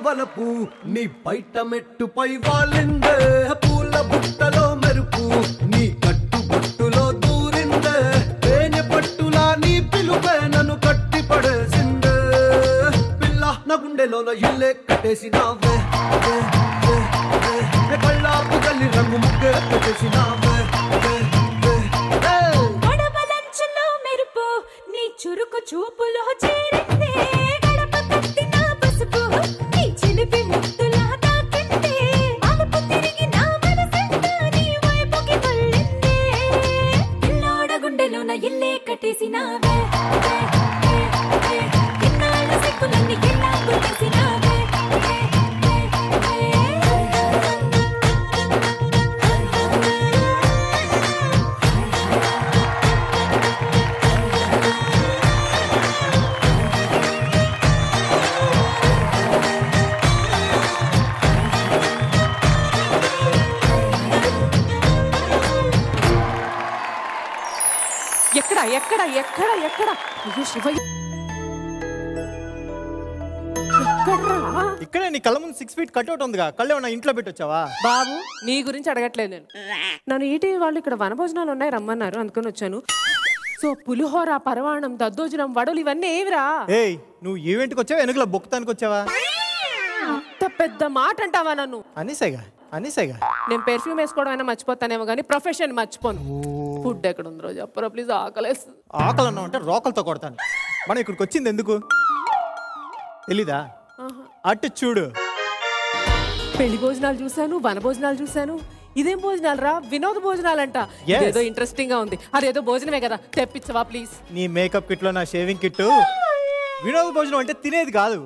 వలపు నీ బయట మెట్టుపై వాలిందే పూల బుట్టలో మెరుపు నీ కట్టు బొట్టులో దూరిందే తేనె పట్టులా నీ పిలుపే నన్ను కట్టి పడేసిందే పిల్ల నా గుండెలోన ఇల్లే కట్టేసినావే కళ్ళాపు గల్లి రంగు ముగ్గే పెట్టేసినావే గడపలంచులో మెరుపు నీ చురుకు చూపులో చేరిందే గడప కట్టిన పసుపు నీ చిలిపి ముద్దులా తాకిందే అలుపు తిరిగి నా మనసంతా నీ వైపుకి మళ్ళిందే పిల్లోడ గుండెలోన ఇల్లే కట్టేసినావే ఇన్నాళ్ళ సిక్కులన్నీ ఇలా గుర్తేసినావే ఎక్కడ అయ్యో శివయ్య ఇక్కడే నీ కళ్ళ ముందు 6 feet కట్అవుట్ ఉందిగా కళ్ళు ఏమన్నా ఇంట్లో పెట్టొచ్చావా? బాబు నీ గురించి అడగట్లేదు నేను. నన్ను ఈటీవీ వాళ్ళు ఇక్కడ వనభోజనాలు ఉన్నాయి రమ్మన్నారు అందుకని వచ్చాను. సో పులిహోర పరవాణం దద్దోజనం వడలు ఇవన్నీ ఏవిరా? ఏయ్ నువ్వు ఈవెంట్కి వచ్చావా వెనుకల బొక్కుతానికి వచ్చావా? అంత పెద్ద మాట అంటావా నన్ను? అనేసేగా నేను పెర్ఫ్యూమ్ వేసుకోవడం అయినా మర్చిపోతానేమో కానీ ప్రొఫెషన్ మర్చిపోను. ఫుడ్ ఎక్కడ ఉందో చెప్పరా ప్లీజ్, ఆకలేస్తుంది. ఆకలి అన్నావు అంటే రోకలతో కొడతాను. మనం ఇక్కడికి వచ్చింది ఎందుకు తెలీదా? అటు చూడు. పెళ్లి భోజనాలు చూసాను, వన భోజనాలు చూసాను. ఇదేం భోజనాలు రా? వినోద భోజనాలంట. ఏదో ఇంట్రెస్టింగ్ గా ఉంది. అదేదో భోజనమే కదా, తెప్పించవా ప్లీజ్? నీ మేకప్ కిట్ లో నా షేవింగ్ కిట్. వినోద భోజనం అంటే తినేది కాదు.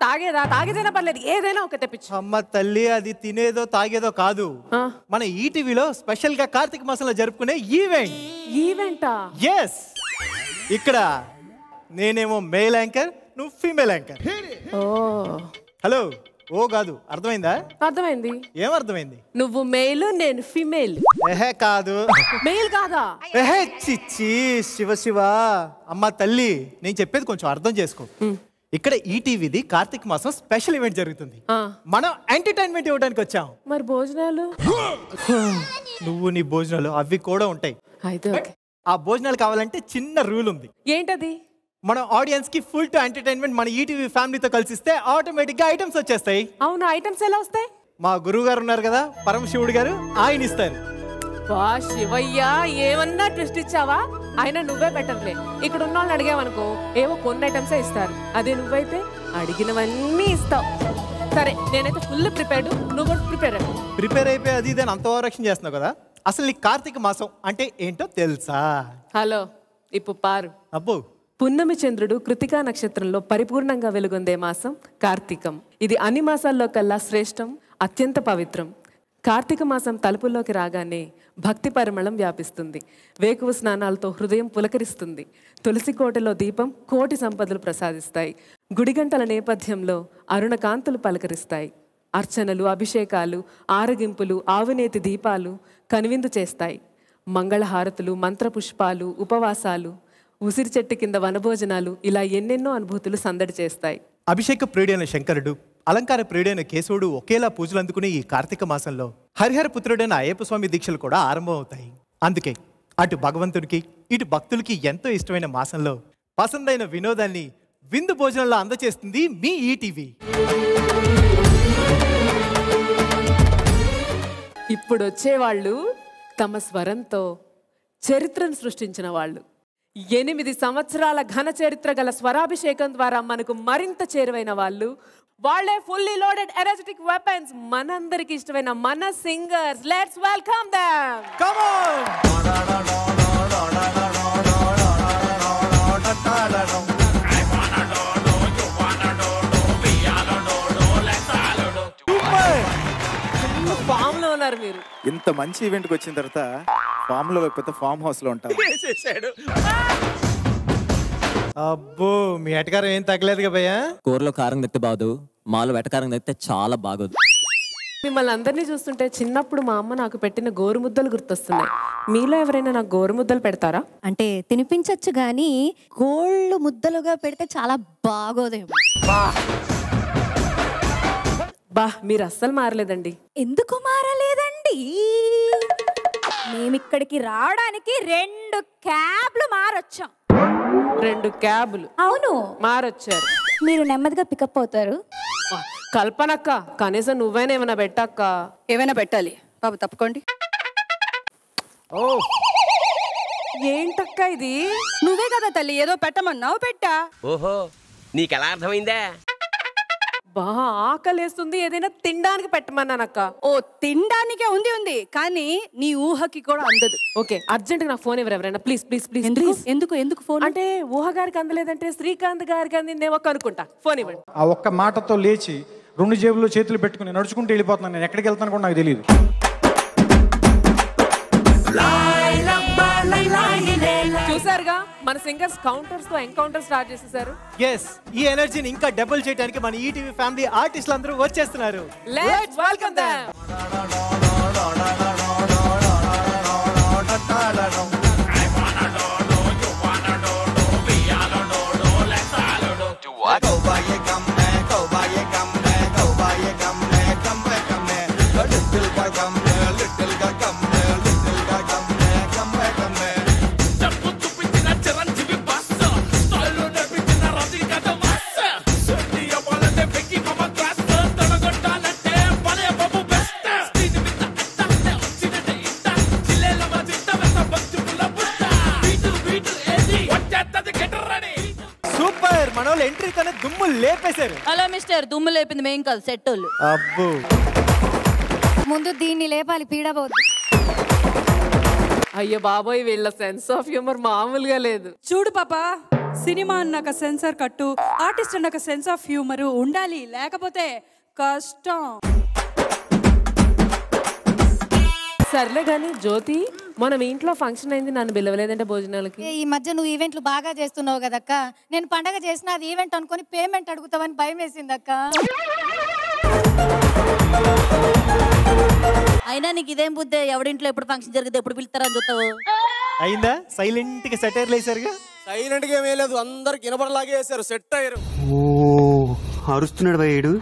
తాగేదైనా పర్లేదు, ఏదైనా ఒక తెప్పించు. అమ్మ తల్లి, అది తినేదో తాగేదో కాదు. మన ఈటీవీలో స్పెషల్ గా కార్తీక మాసంలో జరుపుకునే ఈవెంటా? ఎస్. ఇక్కడ నేనేమో మేల్ యాంకర్, నువ్వు ఫీమేల్ యాంకర్. హలో ఓ కాదు, అర్థమైందా? అర్థమైంది. ఏం అర్థమైంది? నువ్వు మేల్ నేను ఫీమేల్. ఎహే కాదు. మేల్ కాదా? ఎహే చిచ్చి శివ. అమ్మ తల్లి, నేను చెప్పేది కొంచెం అర్థం చేసుకో. ఇక్కడ ఈటీవీది కార్తీక మాసం స్పెషల్ ఈవెంట్ జరుగుతుంది. మనం ఎంటర్టైన్మెంట్ ఇవ్వడానికి వచ్చాం. మరి భోజనాలు? నువ్వు నీ భోజనాలు అవి కూడా ఉంటాయి. ఆ భోజనాలు కావాలంటే చిన్న రూల్ ఉంది. ఏంటది? మన ఆడియన్స్ కి ఫుల్ టు ఎంటర్టైన్మెంట్ మన ఈటీవీ ఫ్యామిలీతో కలిసిస్తే ఆటోమేటిక్ గా ఐటమ్స్ వచ్చేస్తాయి. అవును, ఐటమ్స్ ఎలా వస్తాయి? మా గురువు గారు ఉన్నారు కదా, పరమశివుడు గారు, ఆయన ఇస్తారు. వా శివయ్య, ఏమన్నా ట్విస్ట్ ఇచ్చావా? అయినా నువ్వే బెటర్లే. ఇక్కడ ఉన్న వాళ్ళని అడిగావనుకో ఏవో కొన్ని ఐటమ్సే ఇస్తారు. అదే నువ్వైతే అడిగినవన్నీ ఇస్తావు. సరే నేనైతే ఫుల్ ప్రిపేర్డ్, నువ్వు కూడా ప్రిపేర్ అయిపోయి అది ఇదని అంత ఓవరాక్షన్ చేస్తున్నావు కదా. అసలు నీ కార్తీక మాసం అంటే ఏంటో తెలుసా? హలో ఇప్పుడు పారు. అబ్బో, పున్నమి చంద్రుడు కృతికా నక్షత్రంలో పరిపూర్ణంగా వెలుగొందే మాసం కార్తీకం. ఇది అన్ని మాసాల్లో కల్లా శ్రేష్టం, అత్యంత పవిత్రం. కార్తీక మాసం తలుపుల్లోకి రాగానే భక్తి పరిమళం వ్యాపిస్తుంది. వేకువ స్నానాలతో హృదయం పులకరిస్తుంది. తులసి కోటలో దీపం కోటి సంపదలు ప్రసాదిస్తాయి. గుడిగంటల నేపథ్యంలో అరుణకాంతులు పలకరిస్తాయి. అర్చనలు, అభిషేకాలు, ఆరగింపులు, ఆవునేతి దీపాలు కనువిందు చేస్తాయి. మంగళహారతులు, మంత్రపుష్పాలు, ఉపవాసాలు, ఉసిరి చెట్టు కింద వనభోజనాలు, ఇలా ఎన్నెన్నో అనుభూతులు సందడి చేస్తాయి. అభిషేక ప్రియుడైన శంకరుడు, అలంకార ప్రియుడైన కేశవుడు ఒకేలా పూజలు అందుకునే ఈ కార్తీక మాసంలో హరిహర పుత్రుడైన అయ్యప్ప స్వామి దీక్షలు కూడా ఆరంభం అవుతాయి. అందుకే అటు భగవంతుడికి ఇటు భక్తులకి ఎంతో ఇష్టమైన మాసంలో పసందైన వినోదాన్ని విందు భోజనంలో అందచేస్తుంది మీ ఈటీవీ. ఇప్పుడు వచ్చేవాళ్ళు తమ స్వరంతో చరిత్రను సృష్టించిన వాళ్ళు. 8 సంవత్సరాల ఘన చరిత్ర గల స్వరాభిషేకం ద్వారా మనకు మరింత చేరువైన వాళ్ళు. వాళ్ళే ఫుల్లీ లోడెడ్ ఎనర్జెటిక్ వెపన్స్, మనందరికి ఇష్టమైన మన singers. Let's welcome them. Come on. Form లో ఉన్నారు మీరు. ఇంత మంచి ఈవెంట్కి వచ్చిన తర్వాత ఫామ్ లో లేకపోతే ఫామ్ హౌస్ లో ఉంటాం. అబ్బో, మీ ఎటకారం ఏం తగ్గలేదుగా భయ్యా? కూరలో కారం తెస్తే బాగోదు, మాలో వెటకారం తెస్తే చాలా బాగోదు. మిమ్మల్ని అందరినీ చూస్తుంటే చిన్నప్పుడు మా అమ్మ నాకు పెట్టిన గోరుముద్దలు గుర్తొస్తున్నాయి. మీలో ఎవరైనా నాకు గోరుముద్దలు పెడతారా? అంటే తినిపించచ్చు గానీ గోళ్ళు ముద్దలుగా పెడితే చాలా బాగోదేమో. బా మీరు అస్సలు మారలేదండి. ఎందుకు మారలేదండి? మేమిక్కడికి రావడానికి 2 క్యాబ్లు మారొచ్చాం. 2 క్యాబులు అవును, మారొచ్చారు. మీరు నెమ్మదిగా పికప్ అవుతారు. బా, కల్పనక్క కనీసం నువ్వైనా ఏమైనా పెట్టక్క. ఏమైనా పెట్టాలి బాబు, తప్పుకోండి. ఓ ఏంటక్క ఇది? నువ్వే కదా తల్లి ఏదో పెట్టమన్నావు, పెట్టా. ఓహో, నీకెలా అర్థమైందా? బా ఆకలేస్తుంది, ఏదైనా తినడానికి పెట్టమన్నానక్క. ఓ తినడానికే ఉంది కానీ నీ ఊహకి కూడా అందదు. ఓకే, అర్జెంట్ నాకు ఫోన్ ఎవరైనా ప్లీజ్ ప్లీజ్ ప్లీజ్ ఎందుకు ప్లీజ్. ఎందుకు ఎందుకు ఫోన్? అంటే ఊహ గారికి అందలేదంటే శ్రీకాంత్ గారికి అందిందేమో కనుక్కుంటా. ఫోన్ ఇవ్వండి. ఆ ఒక్క మాటతో లేచి 2 జేబుల్లో చేతులు పెట్టుకుని నడుచుకుంటూ వెళ్ళిపోతున్నాను. నేను ఎక్కడికి వెళ్తాను కూడా నాకు తెలియదు. చూసారుగా మన సింగర్స్ కౌంటర్స్ తో ఎన్కౌంటర్ స్టార్ట్ చేసేసారు. ఎస్, ఈ ఎనర్జీని ఇంకా డబుల్ చేయడానికి మన ఈటీవీ ఫ్యామిలీ ఆర్టిస్టులు అందరూ వచ్చేస్తున్నారు. Let's welcome them. సూపర్, మనోళ్ళు ఎంట్రీ తన దుమ్ము లేపేశారు. హలో మిస్టర్, దుమ్ము లేపింది మేం కాదు, సెట్ వాళ్ళు. అబ్బో, ముందు దీన్ని లేపాలి, పీడబోద్దు. అయ్యో బాబోయ్, వీళ్ళ సెన్స్ ఆఫ్ హ్యూమర్ మామూలుగా లేదు. చూడు పాపా, సినిమా అన్నాక సెన్సార్ కట్టు, ఆర్టిస్ట్ అన్నాక సెన్స్ ఆఫ్ హ్యూమర్ ఉండాలి, లేకపోతే కష్టం. సర్లే గాని జ్యోతి, మనం ఇంట్లో ఫంక్షన్ అయింది, నన్ను పిలవలేదంటే భోజనాలకి. ఈ మధ్య నువ్వు ఈవెంట్లు బాగా చేస్తున్నావు కదక్క. నేను పండగ చేసిన అది ఈవెంట్ అనుకుని పేమెంట్ అడుగుతావని భయం వేసిందక్క. అయినా నీకు ఇదేం బుద్ధి? ఎవడింట్లో ఎప్పుడు ఫంక్షన్ జరిగితే ఎప్పుడు పిలుస్తారని చూస్తావు. అయిందా? సైలెంట్ గా సెటైర్లు వేసారుగా. సైలెంట్ గా ఏమీ లేదు, అందరికి వినపడలాగే వేసారు, సెట్ అయ్యారు. ఓ అరుస్తున్నాడు భయ్యుడు.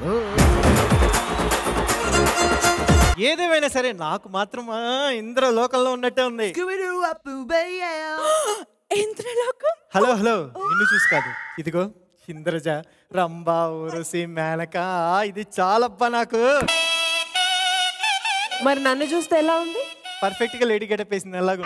ఏదేమైనా సరే నాకు మాత్రం ఇంద్ర లోకంలో ఉన్నట్టే ఉంది. హలో హలో, నిన్ను చూసి కాదు, ఇదిగో ఇంద్రజ, రంభా, ఊరసి, మేనక, ఇది చాలబ్బా నాకు. మరి నన్ను చూస్తే ఎలా ఉంది? పర్ఫెక్ట్ గా లేడీ గెటప్ వేసింది ఎలాగో.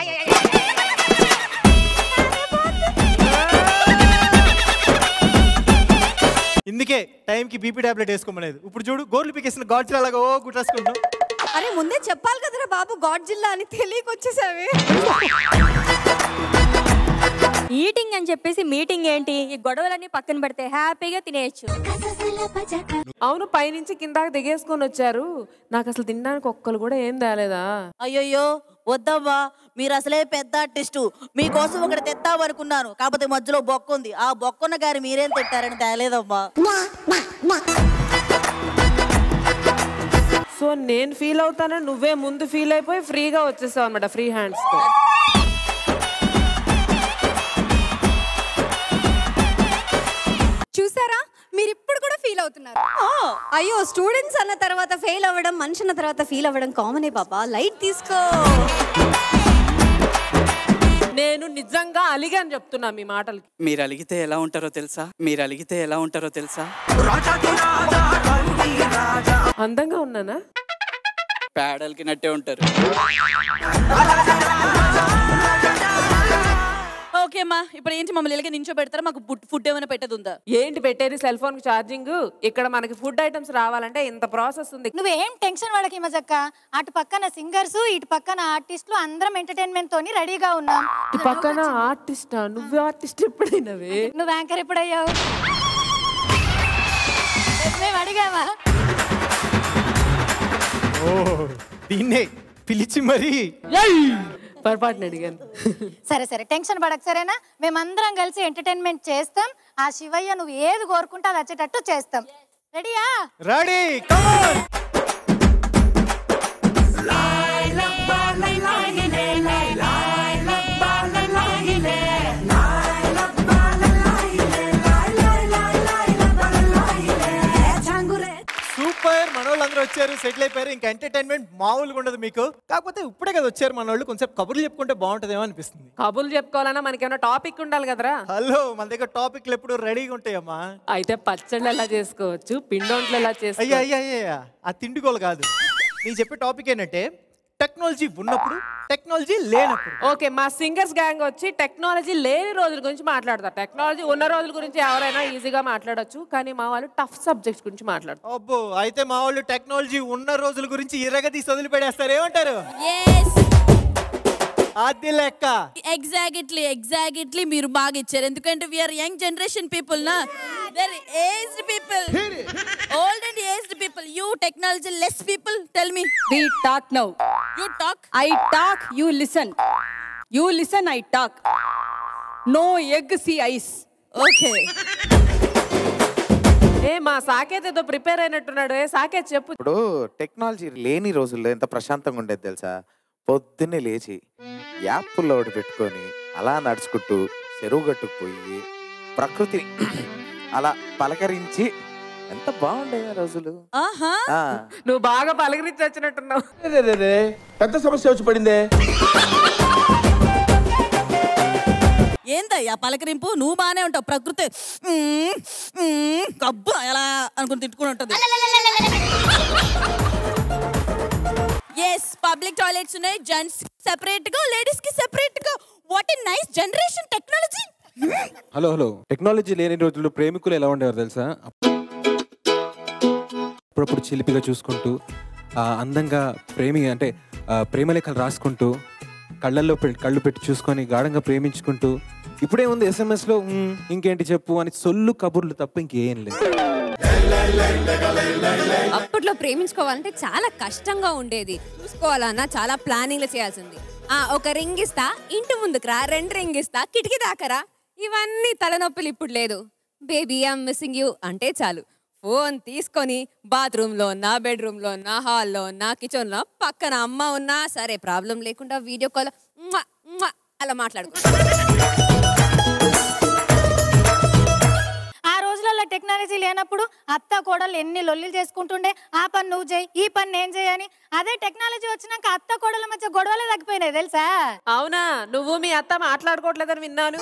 ఇందుకే టైంకి బీపీ టాబ్లెట్ వేసుకోమలేదు. ఇప్పుడు చూడు, గోర్లు పీకేసిన గాడ్జిల్లా లాగా ఓ గుట్టేసుకుంటున్నాం. అరే ముందే చెప్పాలి కదరా బాబు, గాడ్ జిల్లా అని తెలియకొచ్చేసావే. ఈటింగ్ అని చెప్పేసి మీటింగ్ ఏంటి? ఈ గొడవలన్నీ పక్కన పెడితే హ్యాపీగా తినేయచ్చు. అవును, పైనుంచి కిందాక దిగేసుకొని వచ్చారు. నాకు అసలు తినడానికి ఒక్కరు కూడా ఏం తేలేదా? అయ్యయ్యో వద్దమ్మా, మీరు అసలే పెద్ద ఆర్టిస్టు, మీకోసం ఒకటి తెద్దాం అనుకున్నాను, కాకపోతే మధ్యలో బొక్క ఉంది. ఆ బొక్కున్న గారి మీరేం తింటారని తేలేదమ్మా. సో నేను ఫీల్ అవుతానని నువ్వే ముందు ఫీల్ అయిపోయి ఫ్రీగా వచ్చేసావు అనమాట, ఫ్రీ హ్యాండ్స్ తో. చూసారా, మీరు ఇప్పుడు కూడా ఫీల్ అవుతున్నారు. అయ్యో, స్టూడెంట్స్ అన్న తర్వాత ఫెయిల్ అవ్వడం, మనిషి అన్న తర్వాత ఫీల్ అవ్వడం కామనే బాబా, లైట్ తీసుకో. నేను నిజంగా అలిగాని చెప్తున్నా మీ మాటలకి. మీరు అలిగితే ఎలా ఉంటారో తెలుసా? మీరు అలిగితే ఎలా ఉంటారో తెలుసా? అందంగా ఉన్నానా? పేడలకి నట్టే ఉంటారు. ఓకే అమ్మా, ఇప్పుడు ఏంటి మమ్మల్ని ఇలాగే నించో పెడతారా? మాకు ఫుడ్ ఏమైనా పెట్టదు ఉందా? ఏంటి పెట్టేది? Cell phone charging. ఇక్కడ మనకి ఫుడ్ ఐటమ్స్ రావాలంటే ఇంత ప్రాసెస్ ఉంది. నువ్వేం టెన్షన్ పడకి మజక్క. అటు పక్కన సింగర్స్, ఇటు పక్కన ఆర్టిస్టులు, అందరం ఎంటర్టైన్మెంట్ తోని రెడీగా ఉన్నాం. ఇటు పక్కన ఆర్టిస్టా? నువ్వే ఆర్టిస్ట్ ఎప్పుడైనవే? నువ్వు యాంకర్ ఎప్పుడయ్యావు? మేము అడిగామా? ఓ, దీన్నే పిలిచి మరి పొరపాటున అడిగాను. సరే సరే, టెన్షన్ పడక, సరేనా? మేమందరం కలిసి ఎంటర్టైన్మెంట్ చేస్తాం. ఆ శివయ్య నువ్వు ఏది కోరుకుంటే అది వచ్చేటట్టు చేస్తాం. రెడీయా? రెడీ. సూపర్, మనోళ్ళు అందరూ వచ్చారు, సెటిల్ అయిపోయారు. ఇంకా ఎంటర్టైన్మెంట్ మామూలుగా ఉండదు మీకు. కాకపోతే ఇప్పుడే కదా వచ్చారు మన వాళ్ళు, కొంచెం కబుర్లు చెప్పుకుంటే బాగుంటుందేమో అనిపిస్తుంది. కబుర్లు చెప్పుకోవాలన్నా మనకేమైనా టాపిక్ ఉండాలి కదరా. హలో, మన దగ్గర టాపిక్లు ఎప్పుడు రెడీగా ఉంటాయమ్మా. అయితే పచ్చళ్ళు ఎలా చేసుకోవచ్చు, పిండొంట్లు ఎలా చేసుకోవచ్చు. అయ్యా ఆ తిండిగోలు కాదు. నేను చెప్పే టాపిక్ ఏంటంటే టెక్నాలజీ ఉన్నప్పుడు, టెక్నాలజీ లేనప్పుడు. ఓకే, మా సింగర్స్ గ్యాంగ్ వచ్చి టెక్నాలజీ లేని రోజుల గురించి మాట్లాడతారు. టెక్నాలజీ ఉన్న రోజుల గురించి ఎవరైనా ఈజీగా మాట్లాడొచ్చు, కానీ మా వాళ్ళు టఫ్ సబ్జెక్ట్స్ గురించి మాట్లాడతారు. అబ్బో, అయితే మా వాళ్ళు టెక్నాలజీ ఉన్న రోజుల గురించి ఇరగదీసి వదిలిపెడేస్తారు. ఏమంటారు? అది లెక్క. ఎగ్జాక్ట్లీ మీరు బాగా ఇచ్చారు. ఎందుకంటే వీఆర్ యంగ్ జనరేషన్ పీపుల్ నా, very aged people, old and aged people. You technology less people, tell me. We talk now. You talk. I talk, you listen. You listen, I talk. No egg, see ice. Okay. మా సాకేత్ ఏదో prepare అయినట్టున్నాడు. Saketh చెప్పు. ఇప్పుడు technology లేని రోజుల్లో ఎంత ప్రశాంతంగా ఉండేది తెలుసా? పొద్దున్నే లేచి యాప్లో ఒకటి పెట్టుకొని అలా నడుచుకుంటూ చెరువు గట్టుకుపోయి ప్రకృతిని అలా పలకరించి ఎంత బాగుండేది రోజులు. నువ్వు బాగా పలకరించి వచ్చినట్టున్నావు. పెద్ద సమస్య వచ్చి పడిందే. ఏందయ్యా పలకరింపు? నువ్వు బానే ఉంటావు. ప్రకృతి కబ్బు ఎలా అనుకుని తిట్టుకుని ఉంటుంది. ఎస్, పబ్లిక్ టాయిలెట్స్ ఉన్నాయి, జెంట్స్ సెపరేట్ గా, లేడీస్ కి సెపరేట్ గా. What a nice generation technology. Hello, technology లేని రోజుల్లో ప్రేమికులు ఎలా ఉండేవారు తెలుసా? అప్పుడప్పుడు చిలిపిగా చూసుకుంటూ అందంగా ప్రేమలేఖలు రాసుకుంటూ కళ్ళల్లో కళ్ళు పెట్టి చూసుకొని గాఢంగా ప్రేమించుకుంటూ, ఇప్పుడేముంది SMS లో ఇంకేంటి చెప్పు అని సొల్లు కబుర్లు తప్ప ఇంకేం లేదు. అప్పట్లో ప్రేమించుకోవాలంటే చాలా కష్టంగా ఉండేది. చూసుకోవాలన్నా చాలా ప్లానింగ్లు చేయాల్సింది. ఒక రింగ్ ఇస్తా, ఇంటి ముందుకురా, 2 రింగ్ ఇస్తా, కిటికీ దాకరా, ఇవన్నీ తలనొప్పులు ఇప్పుడు లేదు. బేబీ ఐఎమ్ మిస్సింగ్ యూ అంటే చాలు, ఫోన్ తీసుకొని బాత్రూంలో ఉన్నా, బెడ్రూమ్లో ఉన్నా, హాల్లో ఉన్నా, కిచెన్లో పక్కన అమ్మ ఉన్నా సరే ప్రాబ్లం లేకుండా వీడియో కాల్ అలా మాట్లాడుకో. ఆ రోజులలో టెక్నాలజీ లేనప్పుడు అత్త కోడలు ఎన్ని లొల్లిలు చేసుకుంటుండే. ఆ పని నువ్వు చేయి, ఈ పని నేను చేయని. అదే టెక్నాలజీ వచ్చినాక అత్త కోడల మధ్య గొడవలే తగ్గిపోయినాయి తెలుసా? అవునా? నువ్వు మీ అత్త మాట్లాడుకోవట్లేదని విన్నాను.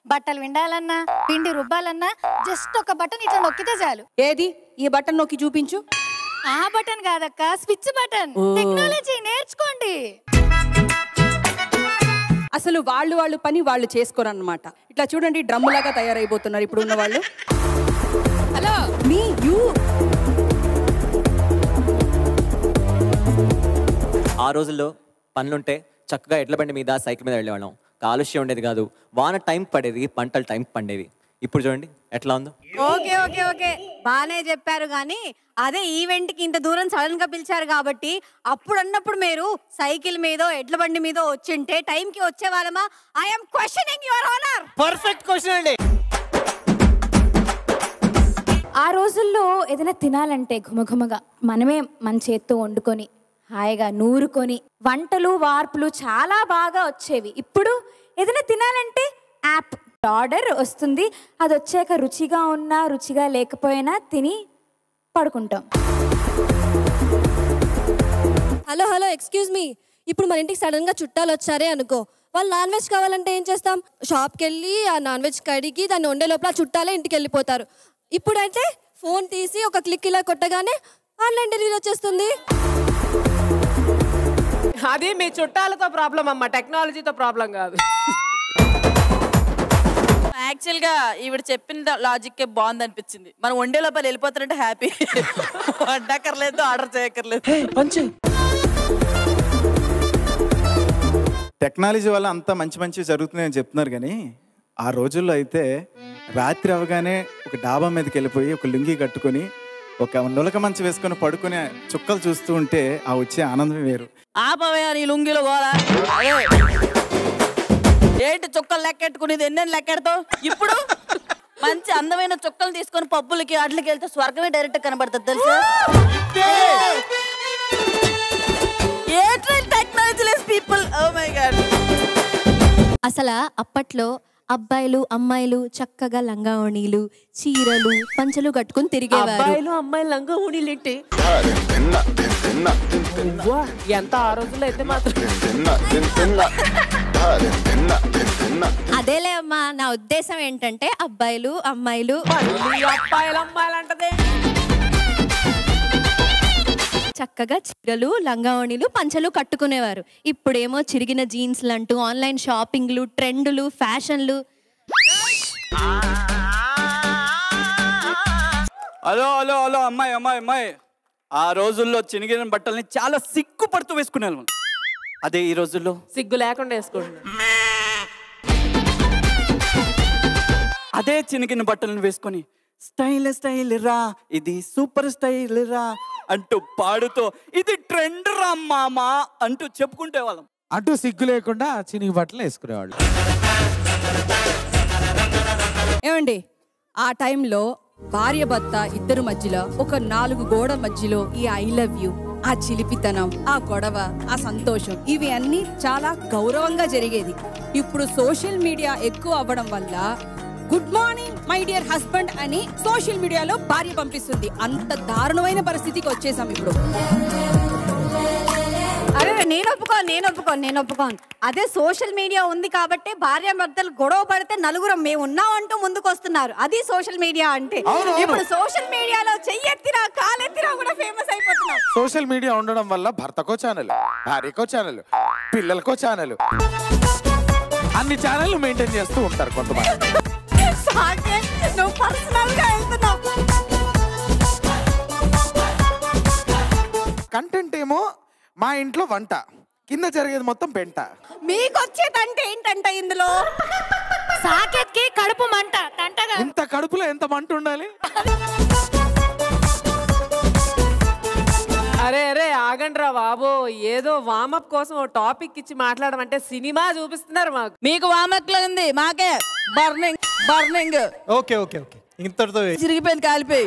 బట్టలు విండాలన్నా, పిండి రుబ్బాలన్నా జస్ట్ ఒక బటన్ ఇట్లా నొక్కితే చాలు. ఏది ఈ బటన్ నొక్కి చూపించు. ఆ బటన్ కాదక్క, స్విచ్ బటన్. టెక్నాలజీ నేర్చుకోండి. అసలు వాళ్ళు పని వాళ్ళు చేసుకోరన్నమాట. ఇట్లా చూడండి, డ్రమ్ములాగా తయారైపోతున్నారు ఇప్పుడు ఉన్న వాళ్ళు. Hello, me you. ఆ రోజుల్లో పనులుంటే చక్కగా ఎడ్ల బండి మీద, సైకిల్ మీద వెళ్ళేవాళ్ళం. కాలుష్యం ఉండేది కాదు, వాన టైం పడేది, పంటలు టైం పండేవి. ఇప్పుడు చూడండి ఎట్లా ఉందో. ఓకే బానే చెప్పారు, కానీ అదే ఈవెంట్ కి ఇంత దూరం సడన్ గా పిలిచారు కాబట్టి అప్పుడు అన్నప్పుడు మీరు సైకిల్ మీదో ఎడ్ల బండి మీదో వచ్చింటే టైం కి వచ్చేవాళ్ళమా? I'm questioning your honour. Perfect question అండి. ఆ రోజుల్లో ఏదైనా తినాలంటే ఘుమఘుమగా మనమే మన చేత్తో వండుకొని హాయిగా నూరుకొని వంటలు వార్పులు చాలా బాగా వచ్చేవి. ఇప్పుడు ఏదైనా తినాలంటే యాప్ ఆర్డర్ వస్తుంది, అది వచ్చాక రుచిగా ఉన్నా రుచిగా లేకపోయినా తిని పడుకుంటాం. హలో ఎక్స్క్యూజ్ మీ, ఇప్పుడు మన ఇంటికి సడన్ గా చుట్టాలు వచ్చారే అనుకో, వాళ్ళు నాన్ వెజ్ కావాలంటే ఏం చేస్తాం? షాప్కి వెళ్ళి ఆ నాన్ వెజ్ కడిగి దాన్ని వండే లోపల చుట్టాలే ఇంటికి వెళ్ళిపోతారు. ఇప్పుడైతే ఫోన్ తీసి ఒక క్లిక్ ఇలా కొట్టగానే ఆన్లైన్ డెలివరీ వచ్చేస్తుంది. అది మీ చుట్టాలతో ప్రాబ్లం అమ్మా, టెక్నాలజీతో ప్రాబ్లం కాదు. యాక్చువల్ గా ఈవిడ చెప్పిన లాజిక్ బాగుంది అనిపించింది. మనం వండే లోపల వెళ్ళిపోతారంటే హ్యాపీ, వండక్కర్లేదు, ఆర్డర్ చేయక్కర్లేదు. టెక్నాలజీ వల్ల అంతా మంచి జరుగుతున్నాయని చెప్తున్నారు, కానీ ఆ రోజుల్లో అయితే రాత్రి అవగానే ఒక డాబా మీదకి వెళ్ళిపోయి ఒక లుంగి కట్టుకొని ఒక నులక మంచి వేసుకొని పడుకుని చుక్కలు చూస్తూ ఉంటే ఆ వచ్చే ఆనందం వేరు. ఆపవయ్యా నీ లుంగిలో గోలా. ఏంటి చుక్కలు లెక్కెట్టుకునేది? ఎన్నెన్ని లెక్కెడతావు? ఇప్పుడు మంచి అందమైన చుక్కలు తీసుకొని పబ్బులకి అట్లకి వెళ్తే స్వర్గమే డైరెక్ట్ కనబడుతుంది తెలుసా? అసలు అప్పట్లో అబ్బాయిలు అమ్మాయిలు చక్కగా లంగావణీలు చీరలు పంచలు కట్టుకుని తిరిగేవారు. అబ్బాయిలు అమ్మాయిలు లంగా ఊనీలు ఏంటి? ఎంత ఆ రోజుల్లో అయితే మాత్రం. అదేలే అమ్మా, నా ఉద్దేశం ఏంటంటే అబ్బాయిలు అమ్మాయిలు అబ్బాయిలు అమ్మాయిలు అంటదే చక్కగా చీరలు లంగావణీలు పంచలు కట్టుకునేవారు. ఇప్పుడేమో చిరిగిన జీన్స్లు అంటూ ఆన్లైన్ షాపింగ్లు ట్రెండ్లు ఫ్యాషన్లు. హలో హలో హలో అమ్మాయి అమ్మాయి అమ్మాయి, ఆ రోజుల్లో చినిగిన బట్టల్ని చాలా సిగ్గుపడుతూ వేసుకునేవాళ్ళం. అదే ఈ రోజుల్లో సిగ్గు లేకుండా వేసుకోండి. అదే చినిగిన బట్టలను వేసుకొని స్టైల్ స్టైల్ రా, ఇది సూపర్ స్టైల్ రా అంటూ పాడుతూ ఇది ట్రెండ్ రా మామా అంటూ చెప్పుకుంటే వాళ్ళం. అటు సిగ్గు లేకుండా చినిగి బట్టలు వేసుకునేవాళ్ళు. ఏమండి, ఆ టైంలో భార్య భర్త ఇద్దరు మధ్యలో ఒక 4 గోడల మధ్యలో ఈ ఐ లవ్ యూ, ఆ చిలిపితనం, ఆ గొడవ, ఆ సంతోషం, ఇవి అన్నీ చాలా గౌరవంగా జరిగేది. ఇప్పుడు సోషల్ మీడియా ఎక్కువ అవ్వడం వల్ల good morning my dear husband అని సోషల్ మీడియాలో భార్య పంపిస్తుంది. అంత దారుణమైన పరిస్థితికి వచ్చేసాం ఇప్పుడు. అరే నేను ఒప్పుకోను. అదే సోషల్ మీడియా ఉంది కాబట్టి భార్య భర్తలు గొడవ పడితే నలుగురం మేము ఉన్నామంటూ ముందుకు వస్తున్నారు. అది సోషల్ మీడియా అంటే. ఇప్పుడు సోషల్ మీడియాలో చెయ్యెత్తిరా కాలెత్తిరా కూడా ఫేమస్ అయిపోతున్నాం. సోషల్ మీడియా ఉండడం వల్ల భర్తకో ఛానల్, భార్యకో ఛానల్, పిల్లలకో ఛానల్, అన్ని ఛానల్ మెయింటైన్ చేస్తూ ఉంటారు కొంతమంది. నువ్వు పర్సనల్ గా వెళ్తున్నావు. కంటెంట్ ఏమో మా ఇంట్లో వంట, కింద జరిగేది మొత్తం పెంట. మీకు వచ్చేదంటే ఏంటంట ఇందులో సాకెత్కి కడుపు మంట. ఇంత కడుపులో ఎంత మంట ఉండాలి? అరే అరే ఆగండ్రా బాబో, ఏదో వామప్ కోసం ఓ టాపిక్ ఇచ్చి మాట్లాడమంటే సినిమా చూపిస్తున్నారు మాకు. మీకు వామప్ లో ఉంది, మాకే burning burning. Okay okay okay, ఇంతటితో చిరిగిపోయింది, కాలిపోయి.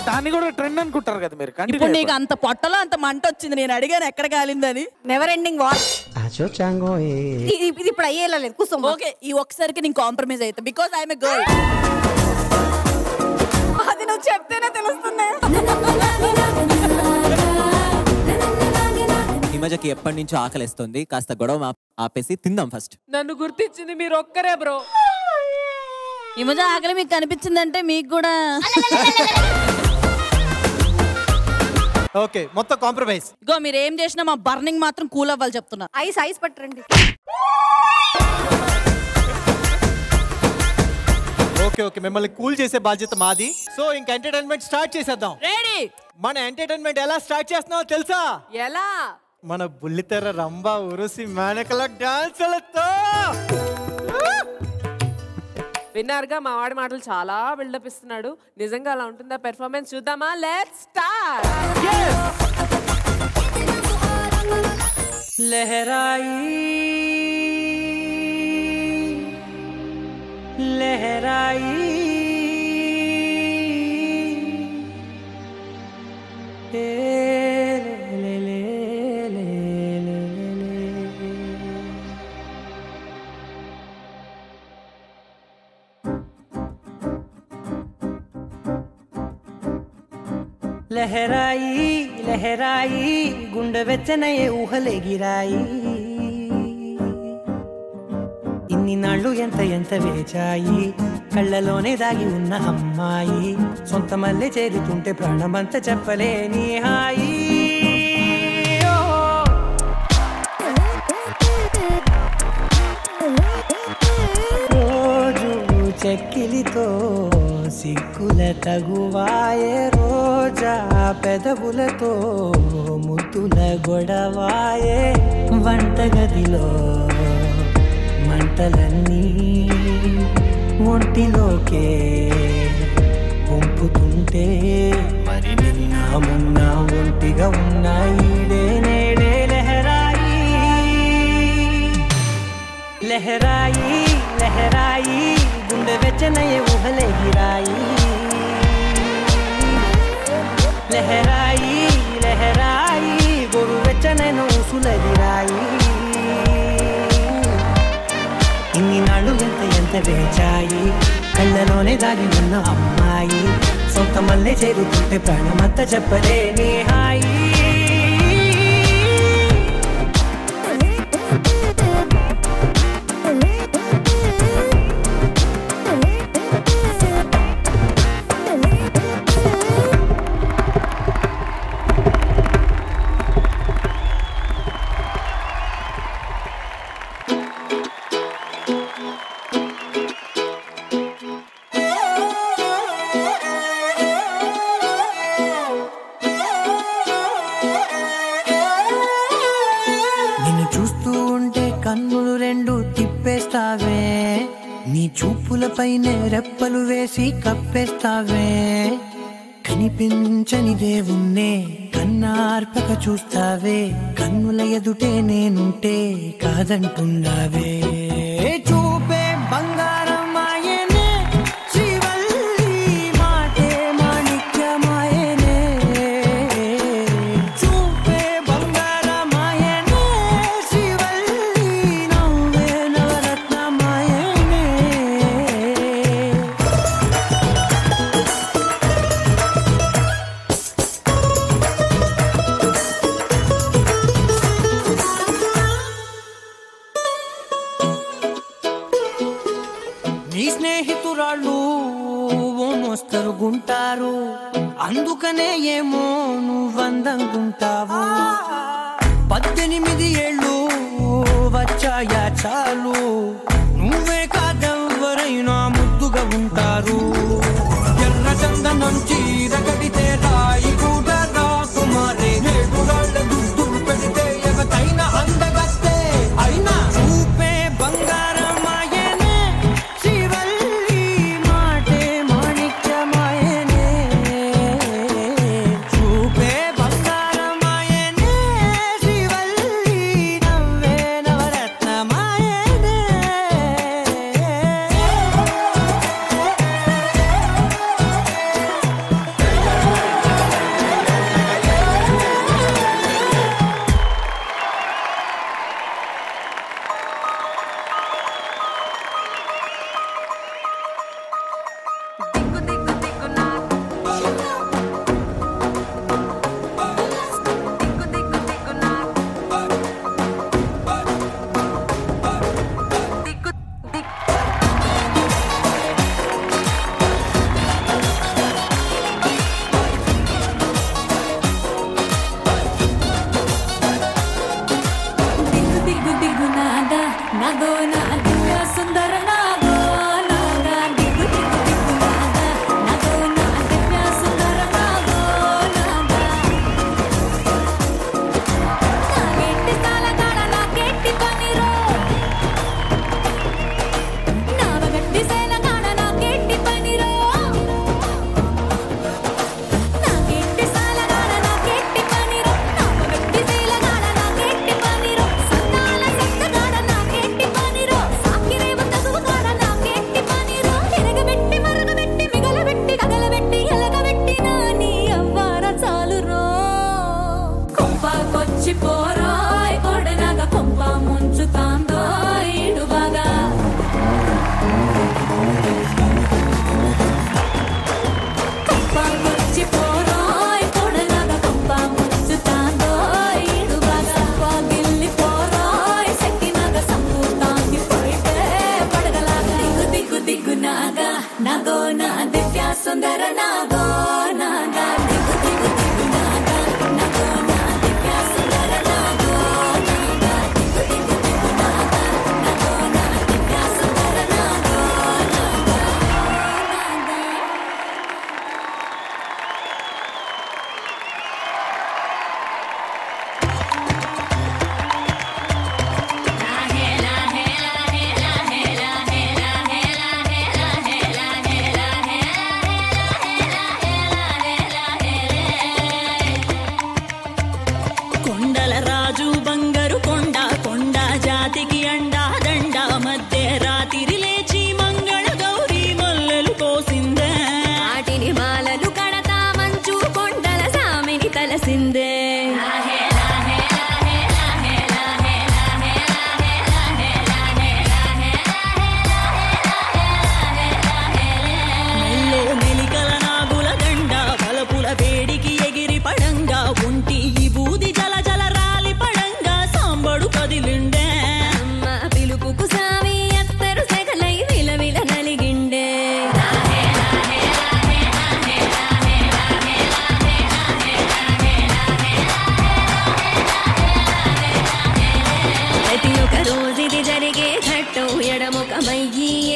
దాన్ని కూడా ట్రెండ్ అనుకుంటారు కదా మీరు. ఇప్పుడు నీకు అంత పొట్టలో అంత మంట వచ్చింది, నేను అడిగాను ఎక్కడ కాలిందని. Never ending watch. ఇది ఇప్పుడు అయ్యేలా లేదు, కూర్చో. ఓకే, ఈ ఒక్కసారికి నేను కాంప్రమైజ్ అవుతా బికాజ్ ఐఎమ్ ఎ గర్ల్. అది నువ్వు చెప్తేనే తెలుస్తుంది. హిమజకి ఎప్పటి నుంచో ఆకలిస్తుంది, కాస్త గొడవ ఆపేసి తిందాం ఫస్ట్. నన్ను గుర్తించింది మీరు ఒక్కరే బ్రో. హిమజ ఆకలి మీకు కనిపించిందంటే మీకు కూడా. ఓకే, మొత్తం కాంప్రమైజ్. ఇగో మీరు ఏం చేసినా మా బర్నింగ్ మాత్రం కూల్ అవ్వాలి చెప్తున్నా. ఐస్ పట్టరండి. ఓకే ఓకే, మిమ్మల్ని కూల్ చేసే బాధ్యత మాది. సో ఇంక ఎంటర్టైన్మెంట్ స్టార్ట్ చేసేద్దాం. రెడీ? మన ఎంటర్టైన్మెంట్ ఎలా స్టార్ట్ చేస్తున్నావో తెలుసా? ఎలా? మన బుల్లితెర రంభా ఉరుసి మేనకల డాన్సులతో. విన్నారుగా, మా వాడి మాటలు చాలా బిల్డప్ ఇస్తున్నాడు. నిజంగా అలా ఉంటుందా పెర్ఫార్మెన్స్? చూద్దామా? Let's start. లహరాయి లహరాయి లహరాయి లహరాయి గుండె వెచ్చనయే ఊహలెగిరాయి. ఇన్ని నాళ్ళు ఎంత ఎంత వేచాయి, కళ్ళలోనే దాగి ఉన్న అమ్మాయి. సొంత మల్లె చేరుతుంటే ప్రాణమంతా చెప్పలేని హాయి. రోజు చెక్కిలితో సిక్కుల తగువాయే, రోజా పెదవులతో ముద్దుల గొడవాయే. వంటగదిలో మంటలన్నీ ఒంటిలోకే వంపుతుంటే, మరి నిన్న మొన్న ఒంటిగా ఉన్నాయి నేడే. లహరాయి లహరాయి లహరాయి గుండె వెచ్చనయే ఊహలెగిరాయి. లహరాయి లహరాయి గొరు వెచ్చనను మనసులది రాయి. ఇన్ని నాళ్ళు ఎంత వేచాయి, కళ్ళలోనే దాగి ఉన్న అమ్మాయి సొంత మల్లె చేరుతుంటే ప్రాణమంతా చెప్పలేని హాయి. కన్నులు రెండు తిప్పేస్తావే, నీ చూపులపైనే రెప్పలు వేసి కప్పేస్తావే. కనిపించని దేవుణ్ణే కన్నార్పక చూస్తావే, కన్నుల ఎదుటే నేనుంటే కాదంటున్నావే. చూపే బంగారం మాయనే, శ్రీవల్లి మాటే మాణిక్యమాయనే. చూపే బంగారం మాయనే, శ్రీవల్లి నవ్వే నవరత్నమాయనే. నీ స్నేహితురాళ్ళు ఓ మోస్తరు గుంటారు, అందుకనే ఏమో నువ్వందంగుంటావు. 18 ఏళ్ళు వచ్చాయా చాలు, నువ్వే కాదెవ్వరైనా ముద్దుగా ఉంటారు. ఎర్ర చందనం చీర కడితే రాయి కూడా రాకుమారే, 7 రాళ్ళ దుస్తులు పెడితే ఎవతైనా అందగత్తే. అయినా చూపే బంగారం మాయనే, శ్రీవల్లి మాటే మాణిక్యమాయనే. చూపే బంగారం మాయనే, శ్రీవల్లి నవ్వే నవరత్నమాయనే. దిగ్గు దిగ్గు నాదా నాదో నా దివ్య సుందర నాదో నాదా. దిగ్గు దిగ్గు దిగ్గు నాదా నాదో నా దివ్య సుందర నాదో నాదా. నాగెట్టి సాలగాడ నాకెట్టి పనిరో, నావగట్టి సేలగాడ నాకెట్టి పనిరో. నాగెట్టి సాలగాడ నాకెట్టి పనిరో, నావగట్టి సేలగాడ నాకెట్టి పనిరో. సందాల సత్తగాడ నాకెట్టి పనిరో,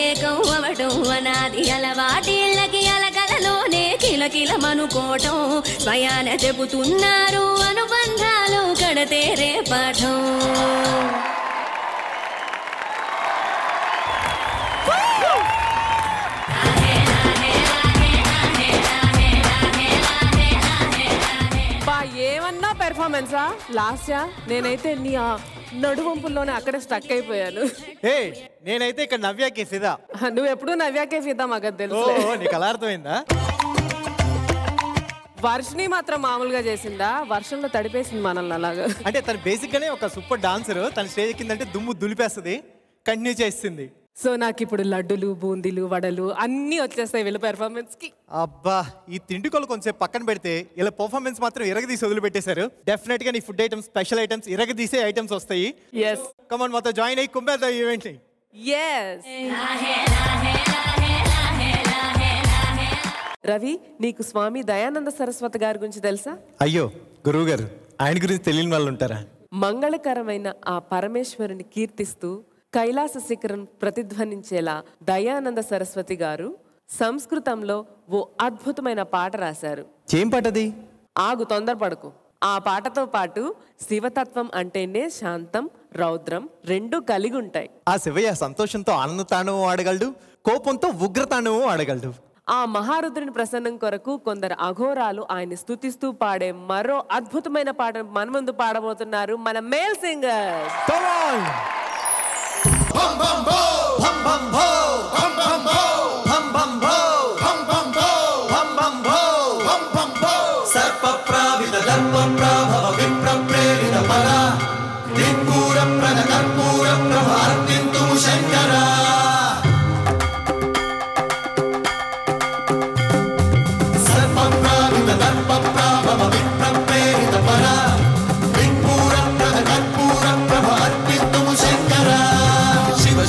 ఏకం అవటం అనాది అలవాటిళ్ళకి అలకలలోనే కిలకిలమనుకోవటం స్వయాన చెబుతున్నారు అనుబంధాలు కడతేరే పాఠం. ఏమన్నా పెర్ఫార్మెన్సా లాస్యా? నేనైతే నీ ఆ నడువంపుల్లోనే అక్కడే స్టక్ అయిపోయాను. నేనైతే ఇక్కడ నవ్యాకే ఫిదా. నువ్వు ఎప్పుడు నవ్యాకే ఫిదా మాకు తెలుసు. నీకు అలా అర్థమైందా? వర్షిని మాత్రం మామూలుగా చేసిందా? వర్షంలో తడిపేసింది మనల్ని అలాగా. అంటే తను బేసిక్ గానే ఒక సూపర్ డాన్సర్. తన స్టేజ్ ఎక్కిందంటే దుమ్ము దులిపేస్తుంది, కంటిన్యూ చేస్తుంది. సో నాకు ఇప్పుడు లడ్డులు, బూందీలు, వడలు అన్నీ వచ్చేస్తాయి వీళ్ళ పెర్ఫార్మెన్స్ కి. అబ్బా, ఈ తిండికోలు కొంచెం పక్కన పెడితే ఇలా పర్ఫార్మెన్స్ మాత్రం ఇరగదీసి వదిలిపెట్టేశారు. డెఫినెట్ గా నీ ఫుడ్ ఐటమ్స్, స్పెషల్ ఐటమ్స్, ఇరగదీసే ఐటమ్స్ వస్తాయి. కమాన్ మాతో జాయిన్ అయ్యి కుమ్మేద్దాం ఈ ఈవెంట్ ని. రవి, నీకు స్వామి దయానంద సరస్వతి గారి గురించి తెలుసా? అయ్యో గురువు గారు, ఆయన గురించి తెలియని వాళ్ళు ఉంటారా? మంగళకరమైన ఆ పరమేశ్వరుని కీర్తిస్తూ కైలాస శిఖరం ప్రతిధ్వనించేలా దయానంద సరస్వతి గారు సంస్కృతంలో ఓ అద్భుతమైన పాట రాశారు. ఏం పాటది? ఆగు, తొందరపడకు. ఆ పాటతో పాటు శివతత్వం అంటేనే శాంతం, రౌద్రం రెండూ కలిగి ఉంటాయి. ఆ శివయ్య సంతోషంతో ఆనందతాండవం ఆడగలడు, కోపంతో ఉగ్రతాండవం ఆడగలడు. ఆ మహారుద్రుని ప్రసన్నం కొరకు కొందరు అఘోరాలు ఆయన్ని స్తుతిస్తూ పాడే మరో అద్భుతమైన పాటను మన ముందు పాడబోతున్నారు మన మేల్ సింగర్స్.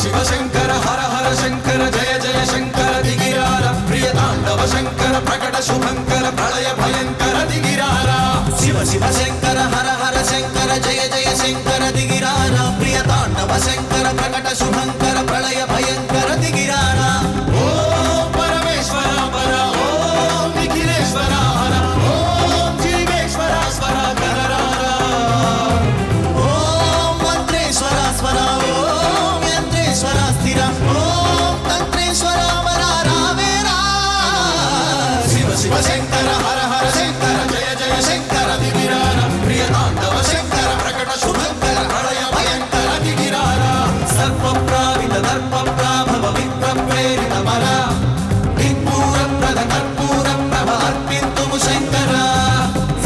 శివ శంకర హర హర శంకర జయ జయ శంకర దిగిరార ప్రియ తాండవ శంకర ప్రకట శుభంకర ప్రళయ భయంకర దిగిరార శివ శివ శంకర హర హర శంకర జయ జయ శంకర దిగిరార ప్రియ తాండవ శంకర ప్రకట శుభంకర ప్రళయ భయంకర దిగిరార ఓం పరమేశ్వర పర ఓం నిఖిలేశ్వర హర ఓం జీవేశ్వర స్వర కరరార ఓం మంత్రేశ్వర స్వర ఓం యంత్రేశ్వర స్థిర ఓం తంత్రేశ్వర వరారావేరా శివ శివ శంకర హర హర శంకర జయ జయ శంకర దిగిరార ప్రియ తాండవ శంకర ప్రకట శుభంకర ప్రళయ భయంకర దిగిరార సర్వ ప్రావిత దర్ప ప్రాభవ విప్ర ప్రేరిత వర దిక్పూర ప్రద కర్పూర ప్రభ అర్పింతుము శంకర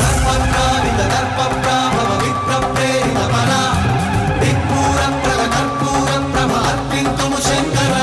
సర్వ ప్రావిత దర్ప ప్రాభవ విప్ర ప్రేరిత వర దిక్పూర ప్రద కర్పూర ప్రభ అర్పింతుము శంకర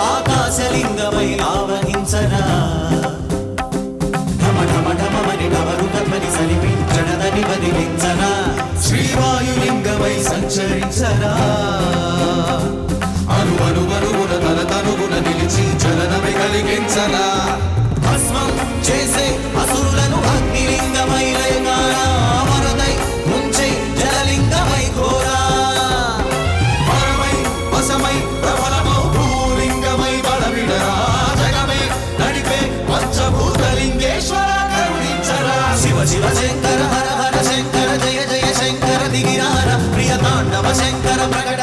ఆకాశలింగమై ఆవహించరా ఢమ ఢమ ఢమని డమరుకమని సలిపించడదని వదిలించరా శ్రీవాయులింగమై సంచరించరా అను అను అనుగుణ తన తనుగుణ నిలిచి చలనమై కలిగించరా భస్మం చేసే అసురులను అగ్నిలింగమై లయగారా వరదై ముంచే జలలింగమై ఘోరా పరమై వశమై ప్రబలమౌ భూలింగమై బలవిడరా జగమే నడిపే పంచభూతలింగేశ్వర కరుణించరా శివ శివ శంకర హర హర శంకర జయ జయ శంకర దిగిరార ప్రియ తాండవ శంకర ప్రకట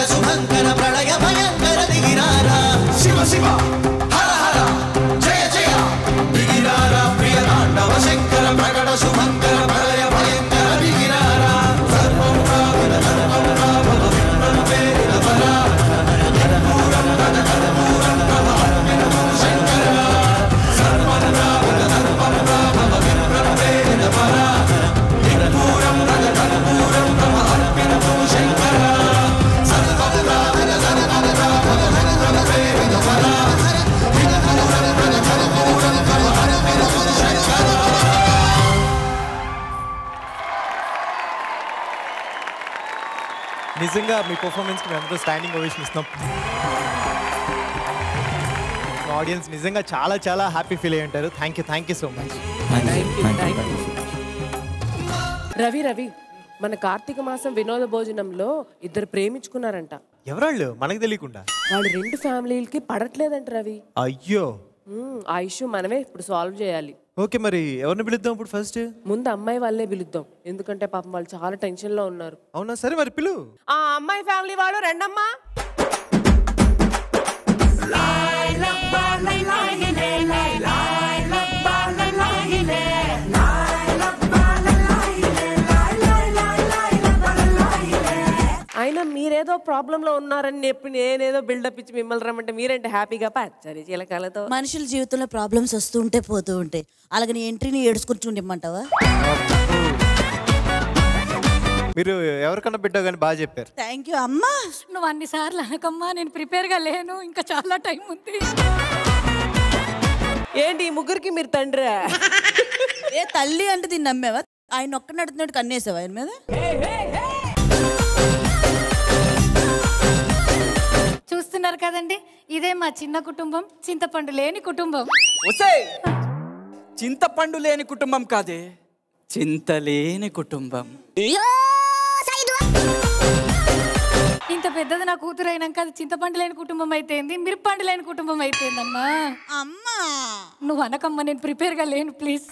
నిజంగా మీ పర్ఫార్మెన్స్కి మేమంతా స్టాండింగ్ ఓవేషన్ ఇస్తున్నాం. ఆడియన్స్ నిజంగా చాలా చాలా హ్యాపీ ఫీల్ అయ్యి ఉంటారు. Thank you so much. Ravi మన కార్తీక మాసం వినోద భోజనంలో ఇద్దరు ప్రేమించుకున్నారంట. ఎవరాళ్ళు మనకు తెలియకుండా? వాళ్ళు 2 ఫ్యామిలీలకి పడట్లేదంట రవి. అయ్యో, ఆ ఇష్యూ మనమే ఇప్పుడు సాల్వ్ చేయాలి. ఓకే, మరి ఎవరిని పిలుద్దాం ఇప్పుడు? ఫస్ట్ ముందు అమ్మాయి వాళ్ళనే పిలుద్దాం, ఎందుకంటే పాపం వాళ్ళు చాలా టెన్షన్ లో ఉన్నారు. అవునా, సరే మరి పిలు. ఆ అమ్మాయి ఫ్యామిలీ వాళ్ళు రండమ్మా. అయినా మీరేదో ప్రాబ్లం లో ఉన్నారని చెప్పి నేనేదో బిల్డప్ ఇచ్చి మిమ్మల్ని రమ్మంటే మీరేంటి హ్యాపీగా పచ్చరి చిలకలతో. మనుషుల జీవితంలో ప్రాబ్లమ్స్ వస్తూ ఉంటే పోతూ ఉంటాయి. అలాగే నీ ఎంట్రీని ఏడుచుకుంటూ ఇమ్మంటావా? మీరు ఎవరికన్నా బిడ్డ కానీ బాగా చెప్పారు. థ్యాంక్ యూ అమ్మా. నువ్వు అన్నిసార్లు అనకమ్మా, నేను ప్రిపేర్గా లేను, ఇంకా చాలా టైం ఉంది. ఏంటి ఈ ముగ్గురికి మీరు తండ్రి? ఏ తల్లి అంటే దీన్ని నమ్మేవా? ఆయన ఒక్కడిని అడుగుతున్నాడు, కన్నేసావా ఆయన మీద? చూస్తున్నారు కదండి, ఇదే మా చిన్న కుటుంబం, చింతపండు లేని కుటుంబం. చింతపండు లేని కుటుంబం కాదే, చింతలేని కుటుంబం. ఇంత పెద్దది నా కూతురు అయినాక అది చింతపండు లేని కుటుంబం అయితేంది, మిరపండు లేని కుటుంబం అయితేందమ్మా. అమ్మా నువ్వు అనకమ్మా, నేను ప్రిపేర్గా లేను ప్లీజ్.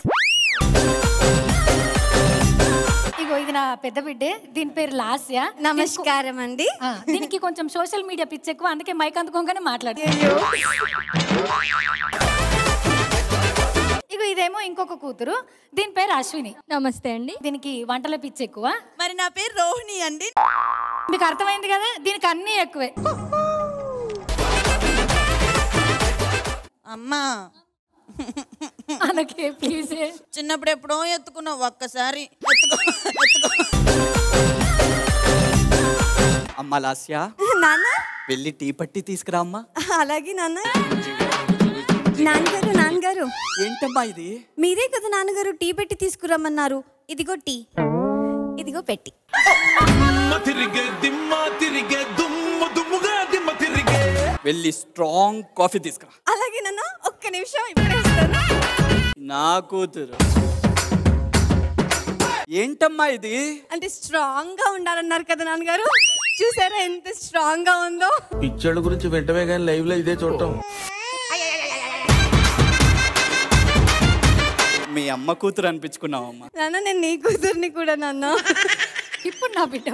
ఇగో ఇది నా పెద్ద బిడ్డే, దీని పేరు లాస్య. నమస్కారం అండి. దీనికి కొంచెం సోషల్ మీడియా పిచ్చి ఎక్కువ, అందుకే మైక్ అందుకోగానే మాట్లాడు. ఇగో ఇదేమో ఇంకొక కూతురు, దీని పేరు అశ్విని. నమస్తే అండి. దీనికి వంటల పిచ్చి ఎక్కువ. మరి నా పేరు రోహిణి అండి. మీకు అర్థమైంది కదా, దీనికి అన్నీ ఎక్కువే. అమ్మా అలాగే ప్లీజ్. చిన్నప్పుడు ఎప్పుడో ఎత్తుకున్నావు, ఒక్కసారి అమ్మా లాస్య, నాన్న వెళ్ళి టీ పట్టి తీసుకురా అమ్మా. అలాగే నాన్న. నాన్నగారు ఏంటమ్మా ఇది? మీరే కదా నాన్నగారు టీ పెట్టి తీసుకురమ్మన్నారు. ఇదిగో టీ, ఇదిగో పెట్టి. వెళ్ళి స్ట్రాంగ్ కాఫీ తీసుకురా. అలాగే నాన్న, ఒక్క నిమిషం ఇప్పుడే వస్తాను. నా కూతురు ఏంటమ్మా ఇది? అంటే స్ట్రాంగ్ గా ఉండాలన్నారు కదా నాన్నగారు, చూసారా ఎంత స్ట్రాంగ్ గా ఉందో. పిక్చర్ల గురించి వెంటనే కానీ లైవ్ లో ఇదే చూడటం. మీ అమ్మ కూతురు అనిపించుకున్నావమ్మా. నాన్న నేను నీ కూతుర్ని కూడా నాన్న. ఇప్పుడు నా బిడ్డ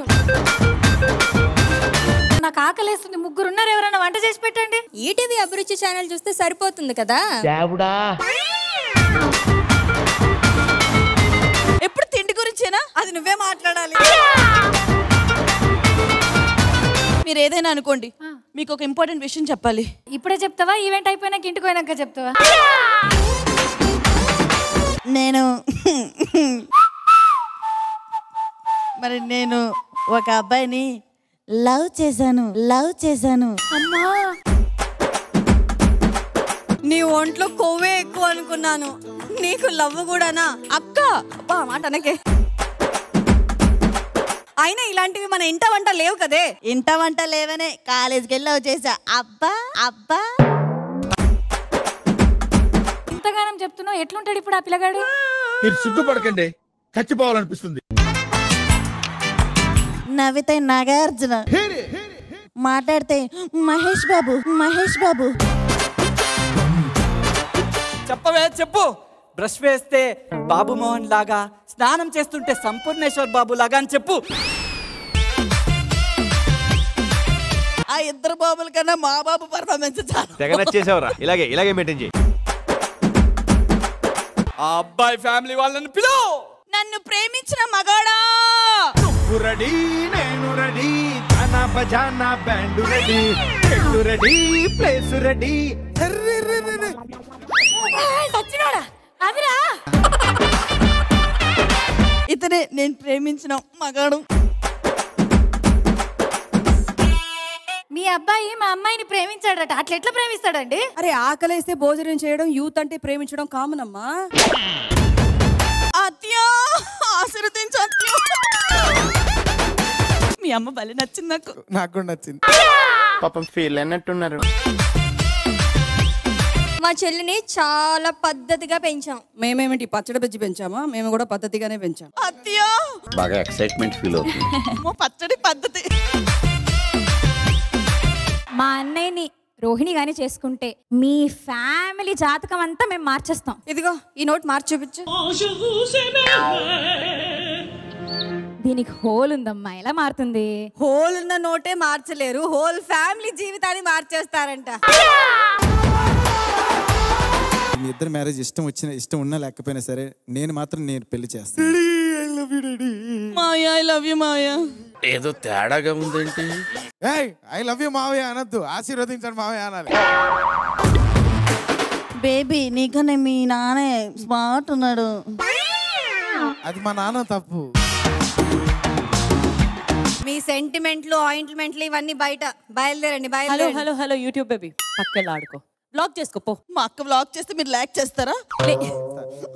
నాకు ఆకలేస్తుంది, ముగ్గురు ఉన్నారు, ఎవరైనా వంట చేసి పెట్టండి. ఈటీవీ అభిరుచి ఛానల్ చూస్తే సరిపోతుంది కదా. ఎప్పుడు తిండి గురించేనా? అది నువ్వే మాట్లాడాలి. మీరు ఏదైనా అనుకోండి, మీకు ఒక ఇంపార్టెంట్ విషయం చెప్పాలి. ఇప్పుడే చెప్తావా, ఈవెంట్ అయిపోయినాక ఇంటికి పోయినాక చెప్తావా? నేను ఒక అబ్బాయిని లవ్ చేశాను. అమ్మా, నీ ఒంట్లో కొవ్వే ఎక్కువ అనుకున్నాను, నీకు లవ్ కూడానా? అక్క అబ్బా మాట అనకే. అయినా ఇలాంటివి మన ఇంట వంట లేవు కదే. ఇంట వంట లేవనే కాలేజీకి వెళ్ళి లవ్ చేసా. అబ్బా ఇంతగానం చెప్తున్నావు, ఎట్లుంటాడు ఇప్పుడు ఆ పిల్లగాడు? మీరు సిగ్గుపడకండి, చచ్చిపోవాలనిపిస్తుంది. నవ్వితే నాగార్జున, మాట్లాడితే మహేష్ బాబు. చెప్పవే చెప్పు. బ్రష్ వేస్తే బాబు మోహన్ లాగా, స్నానం చేస్తుంటే సంపూర్ణేశ్వర్ బాబు లాగా అని చెప్పు. ఆ ఇద్దరు బాబుల కన్నా మా బాబు పర్ఫార్మెన్స్ చాలా. తెగ నచ్చేసావురా. ఇలాగే మెయింటైన్ చేయి. ఆ అబ్బాయి ఫ్యామిలీ వాళ్ళని పిలు. నన్ను ప్రేమించిన మగాడా. నువ్వు రెడీ, నేను రెడీ, గానా బజానా బ్యాండ్ రెడీ, చెట్టు రెడీ, ప్లేస్ రెడీ. ఇతనే నేను ప్రేమించిన మగాడు. మీ అబ్బాయి మా అమ్మాయిని ప్రేమించాడట, అట్లా ఎట్లా ప్రేమిస్తాడండి? అరే ఆకలేస్తే భోజనం చేయడం, యూత్ అంటే ప్రేమించడం కామన్ అమ్మా. అత్యా ఆశీర్వదించు అత్యా. మీ మీ అమ్మ భలే నచ్చింది నాకు. నాకు కూడా నచ్చింది. పాపం ఫీల్ అయినట్టున్నారు. మా చెల్లిని చాలా పద్ధతిగా పెంచాం. మేమేమిటి పచ్చడి బజ్జి పెంచామా? మేము కూడా పద్ధతిగానే పెంచాం. అత్తయ్య బాగా ఎక్సైట్మెంట్ ఫీల్ అవుతుంది. పచ్చడి పద్ధతి. మా అన్నయ్యని రోహిణి గాని చేసుకుంటే మీ ఫ్యామిలీ జాతకం అంతా మేము మార్చేస్తాం. ఇదిగో ఈ నోట్ మార్చి చూపించు. దీనికి హోల్ ఉందమ్మా, ఎలా మారుతుంది? హోల్ ఉన్న నోటే మార్చలేరు, హోల్ ఫ్యామిలీ జీవితాన్ని మార్చేస్తారంట. మీ ఇద్దరు మ్యారేజ్ ఇష్టం ఉన్నా లేకపోయినా సరే నేను మాత్రం పెళ్లి చేస్తాను. మావయ్య ఐ లవ్ యూ మావయ్య. ఏదో తేడాగా ఉందేంటి? ఐ లవ్ యూ మావయ్య అనొద్దు, ఆశీర్వదించండి మావయ్య అనాలి. బేబీ నీకనే మీ నానే స్మార్ట్ ఉన్నాడు. అది మా నాన్న తప్పు. మీ సెంటిమెంట్లు ఆయింట్మెంట్లు ఇవన్నీ బయట. బయలుదేరండి హలో బయలుదేరండి. హలో హలో యూట్యూబ్ బేబీ పక్కన ఆడుకో, బ్లాక్ చేసుకోపో. మా అక్క బ్లాక్ చేస్తే మీరు లైక్ చేస్తారా?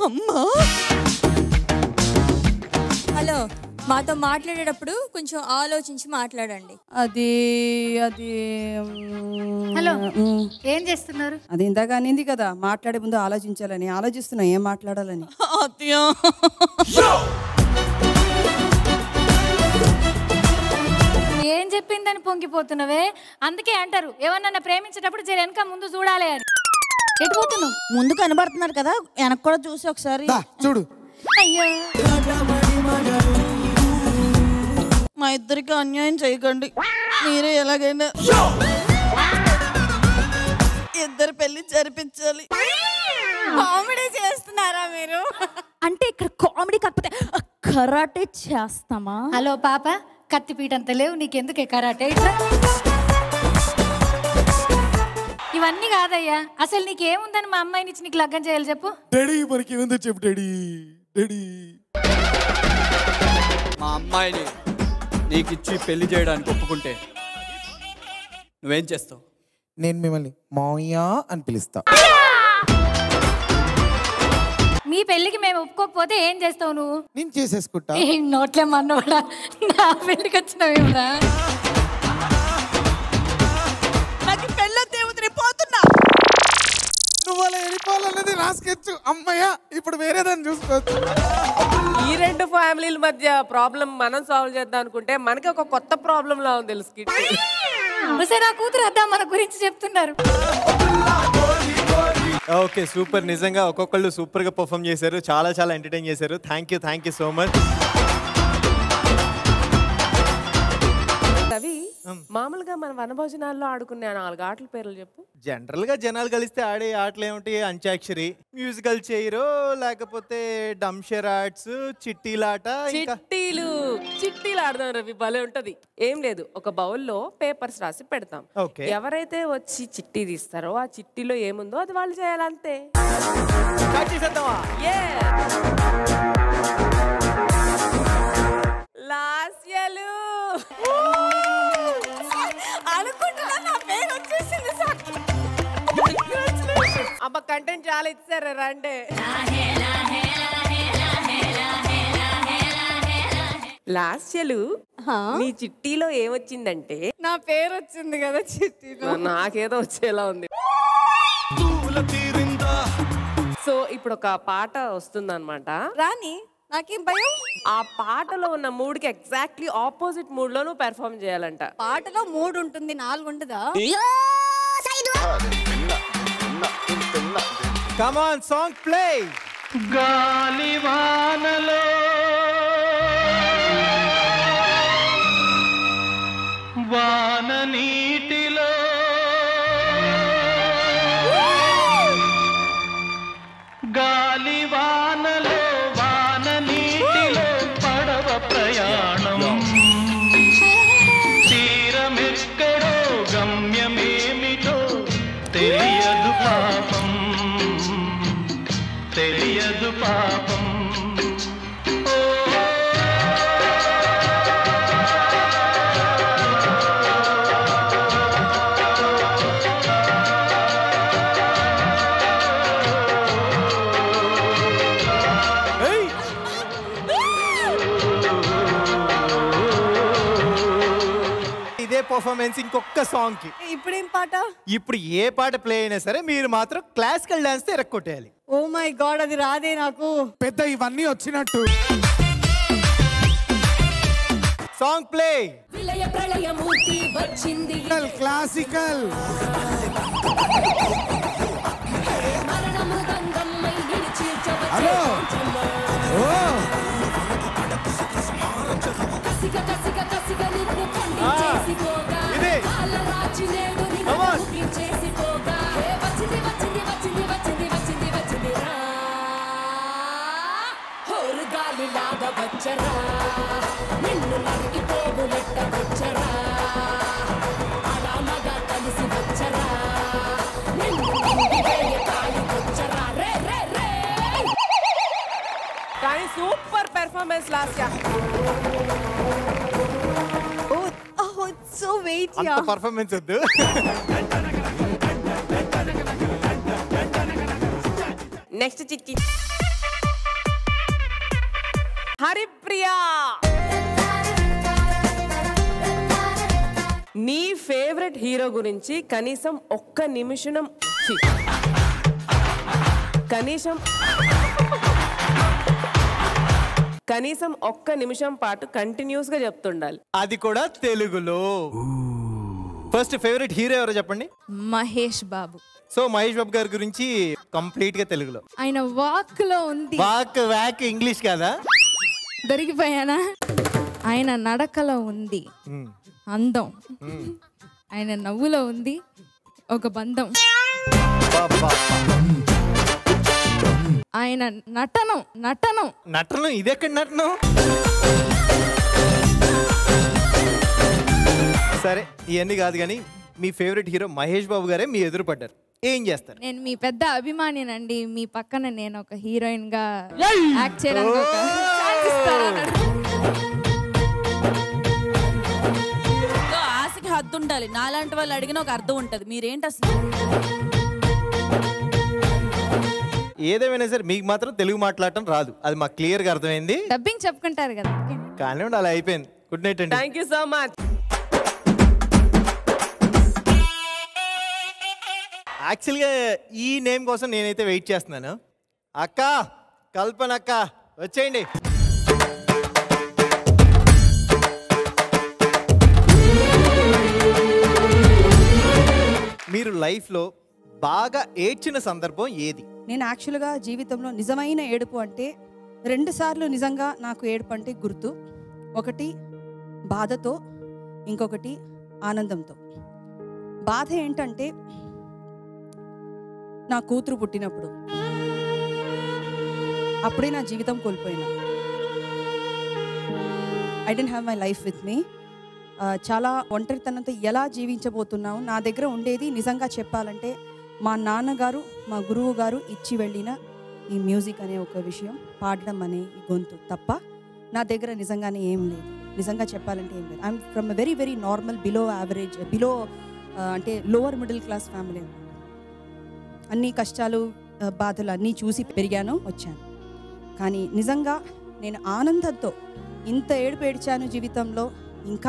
అమ్మా హలో, మాతో మాట్లాడేటప్పుడు కొంచెం ఆలోచించి మాట్లాడండి. అది అది హలో, ఏం చేస్తున్నారు? అది ఇందాక అనింది కదా మాట్లాడే ముందు ఆలోచించాలని. ఆలోచిస్తున్నా ఏం మాట్లాడాలని. అత్తయ్య ఏం చెప్పిందని పొంగిపోతున్నావే? అందుకే అంటారు ఏమన్నా ప్రేమించేటప్పుడు జర వెనక ముందు చూడాలి అని. ఎటు పోతున్నావు? ముందు కనబడుతున్నారు కదా, వెనక కూడా చూసి ఒకసారి చూడు. అయ్యో మా ఇద్దరికి అన్యాయం చేయకండి. మీరే ఎలాగైనా ఇద్దరు పెళ్లి జరిపించాలి. కామెడీ చేస్తున్నారా మీరు? అంటే ఇక్కడ కామెడీ కాకపోతే కరాటే చేస్తామా? హలో పాప, కత్తిపీట అంత లేవు నీకెందుకే కరాటే? ఇవన్నీ కాదయ్యా, అసలు నీకేముందని మా అమ్మాయిని ఇచ్చి నీకు లగ్గం చేయాలి చెప్పు. డాడీ మనకి ఏముందో చెప్పు డాడీ. డాడీ మా అమ్మాయిని నీకు ఇచ్చి పెళ్లి చేయడానికి ఒప్పుకుంటే నువ్వేం చేస్తావు? నేను మిమ్మల్ని మావయ్య అని పిలుస్తా. మీ పెళ్లికి మేము ఒప్పుకోకపోతే ఏం చేస్తావు నువ్వు? నేను చేసేసుకుంటా. నోట్లే మన్నోడా, నా పెళ్లికి వచ్చినావేమరా? నాకు పెళ్ళొద్దు, పోతున్నా. నువ్వు అలా వెళ్ళిపోవాలన్నది నా స్కెచ్. అమ్మయ్య ఇప్పుడు వేరేదాన్ని చూసుకోవచ్చు. ఈ రెండు ఫ్యామిలీల మధ్య ప్రాబ్లం మనం సాల్వ్ చేద్దాం అనుకుంటే మనకి ఒక కొత్త ప్రాబ్లం లా ఉంది తెలుసు. నా కూతురు అద్దా మన గురించి చెప్తున్నారు. ఓకే సూపర్, నిజంగా ఒక్కొక్కళ్ళు సూపర్ గా పర్ఫామ్ చేశారు, చాలా చాలా ఎంటర్టైన్ చేశారు. Thank you so much. Ravi, మామూలుగా మన వనభోజనాల్లో ఆడుకునే 4 ఆటల పేర్లు చెప్పు. జనరల్ గా జనాలు కలిస్తే ఆడే ఆటలు ఏమిటి? అంత్యాక్షరి, మ్యూజికల్ చైర్, లేకపోతే డంషర్ ఆర్ట్స్, చిట్టీలాట. చిట్టీలు ఆడదాం రవి, భలే ఉంటది. ఏం లేదు, ఒక బౌల్లో పేపర్స్ రాసి పెడతాం. ఎవరైతే వచ్చి చిట్టి తీస్తారో ఆ చిట్టీలో ఏముందో అది వాళ్ళు చేయాలంతే. లాస్యలు అనుకుంటున్నా నా పేరు వచ్చేసింది. అమ్మ కంటెంట్ చాలా ఇచ్చారు రండి. లాస్యలు నీ చిట్టీలో ఏమొచ్చిందంటే నా పేరు వచ్చింది కదా చిట్టీలో. నాకేదో వచ్చేలా ఉంది. సో ఇప్పుడు ఒక పాట వస్తుందన్నమాట. రాని, నాకేం భయం. ఆ పాటలో ఉన్న మూడ్కి ఎగ్జాక్ట్లీ ఆపోజిట్ మూడ్ లో నువ్వు పెర్ఫార్మ్ చేయాలంట. పాటలో 3 ఉంటుంది, 4 ఉంటుందా? Come on, song play. గాలివానలో వాన నీటిలో గాలివానలో వాన నీటిలో పడవ ప్రయాణం తీరమెక్కడో గమ్యమేమిటో తెలియదు పాపం తెలియదు పాపం. ఓ పర్ఫార్మెన్స్ ఇంకొక సాంగ్ కి. ఇప్పుడేం పాట? ఇప్పుడు ఏ పాట ప్లే అయినా సరే మీరు మాత్రం క్లాసికల్ డాన్స్ తో ఎరక్కొట్టేయాలి. ఓ మై గాడ్, అది రాదే నాకు. పెద్ద ఇవన్నీ వచ్చినట్టు. Song play. విలయ ప్రళయమూర్తి వచ్చింది క్లాసికల్. హలో ఓ కసిక కసిక కసిక నిన్ను కొండి చేసిపోగా కాలరాచి నేడు నిన్ను ముగి చేసిపోగా వచ్చింది వచ్చింది వచ్చింది వచ్చింది వచ్చింది వచ్చింది రా హోరు గాలి లాగా వచ్చరా నిన్ను నరికి పోగులెట్ట వచ్చరా అలా మగ కలిసి వచ్చరా నిన్ను నిండి వేయ కాలి వచ్చరా రే రే రే. కానీ సూపర్ పెర్ఫార్మెన్స్ లాస్ట్ యా. సో వెయిట్ అంత పర్ఫార్మెన్స్ వద్దు. నెక్స్ట్ చిక్కి హరిప్రియా. నీ ఫేవరెట్ హీరో గురించి కనీసం ఒక్క నిమిషం కనీసం ఒక్క నిమిషం పాటు కంటిన్యూస్ గా చెప్తుండాలి, అది కూడా తెలుగులో. ఫస్ట్ ఫేవరెట్ హీరో ఎవరో చెప్పండి. మహేష్ బాబు. సో మహేష్ బాబు గారి గురించి కంప్లీట్ గా తెలుగులో. ఆయన వాక్ లో ఉంది. వాక్ ఇంగ్లీష్ కాదా? దొరికిపోయానా? ఆయన నడకలో ఉంది అందం, ఆయన నవ్వులో ఉంది ఒక బంధం, ఆయన నటనం ఇదెక్కడ నటనం? సరే ఇవన్నీ కాదు కానీ మీ ఫేవరెట్ హీరో మహేష్ బాబు గారే మీ ఎదురు పడ్డారు, ఏం చేస్తారు? నేను మీ పెద్ద అభిమానినండి. మీ పక్కన నేను ఒక హీరోయిన్ గా యాక్ట్ చేయడానికి ఒక ఛాన్స్ ఇస్తారా అని ఆశకి హద్దు ఉండాలి. నాలాంటి వాళ్ళు అడిగిన ఒక అర్థం ఉంటది. మీరేంటి అసలు? ఏదేమైనా సరే మీకు మాత్రం తెలుగు మాట్లాడటం రాదు, అది మాకు క్లియర్ గా అర్థమైంది. డబ్బింగ్ చెప్పుకుంటారు కదా. కానీ అలా అయిపోయింది. గుడ్ నైట్ అండి. Thank you so much. యాక్చువల్గా ఈ నేమ్ కోసం నేనైతే వెయిట్ చేస్తున్నాను. అక్క, కల్పన అక్క వచ్చేయండి. మీరు లైఫ్లో బాగా ఏడ్చిన సందర్భం ఏది? నేను యాక్చువల్గా జీవితంలో నిజమైన ఏడుపు అంటే 2 సార్లు నిజంగా నాకు ఏడుపు అంటే గుర్తు. ఒకటి బాధతో, ఇంకొకటి ఆనందంతో. బాధ ఏంటంటే నా కూతురు పుట్టినప్పుడు, అప్పుడే నా జీవితం కోల్పోయినా. I don't have my life with me. చాలా ఒంటరితనంతో ఎలా జీవించబోతున్నావు. నా దగ్గర ఉండేది నిజంగా చెప్పాలంటే మా నాన్నగారు, మా గురువు గారు ఇచ్చి వెళ్ళిన ఈ మ్యూజిక్ అనే ఒక విషయం, పాడడం అనే ఈ గొంతు తప్ప నా దగ్గర నిజంగానే ఏం లేదు. నిజంగా చెప్పాలంటే ఏం లేదు. I'm from a very very normal, below average, అంటే లోవర్ మిడిల్ క్లాస్ ఫ్యామిలీ. అన్ని కష్టాలు, బాధలు అన్నీ చూసి పెరిగాను, వచ్చాను. కానీ నిజంగా నేను ఆనందంతో ఇంత ఏడుపు ఏడ్చాను జీవితంలో.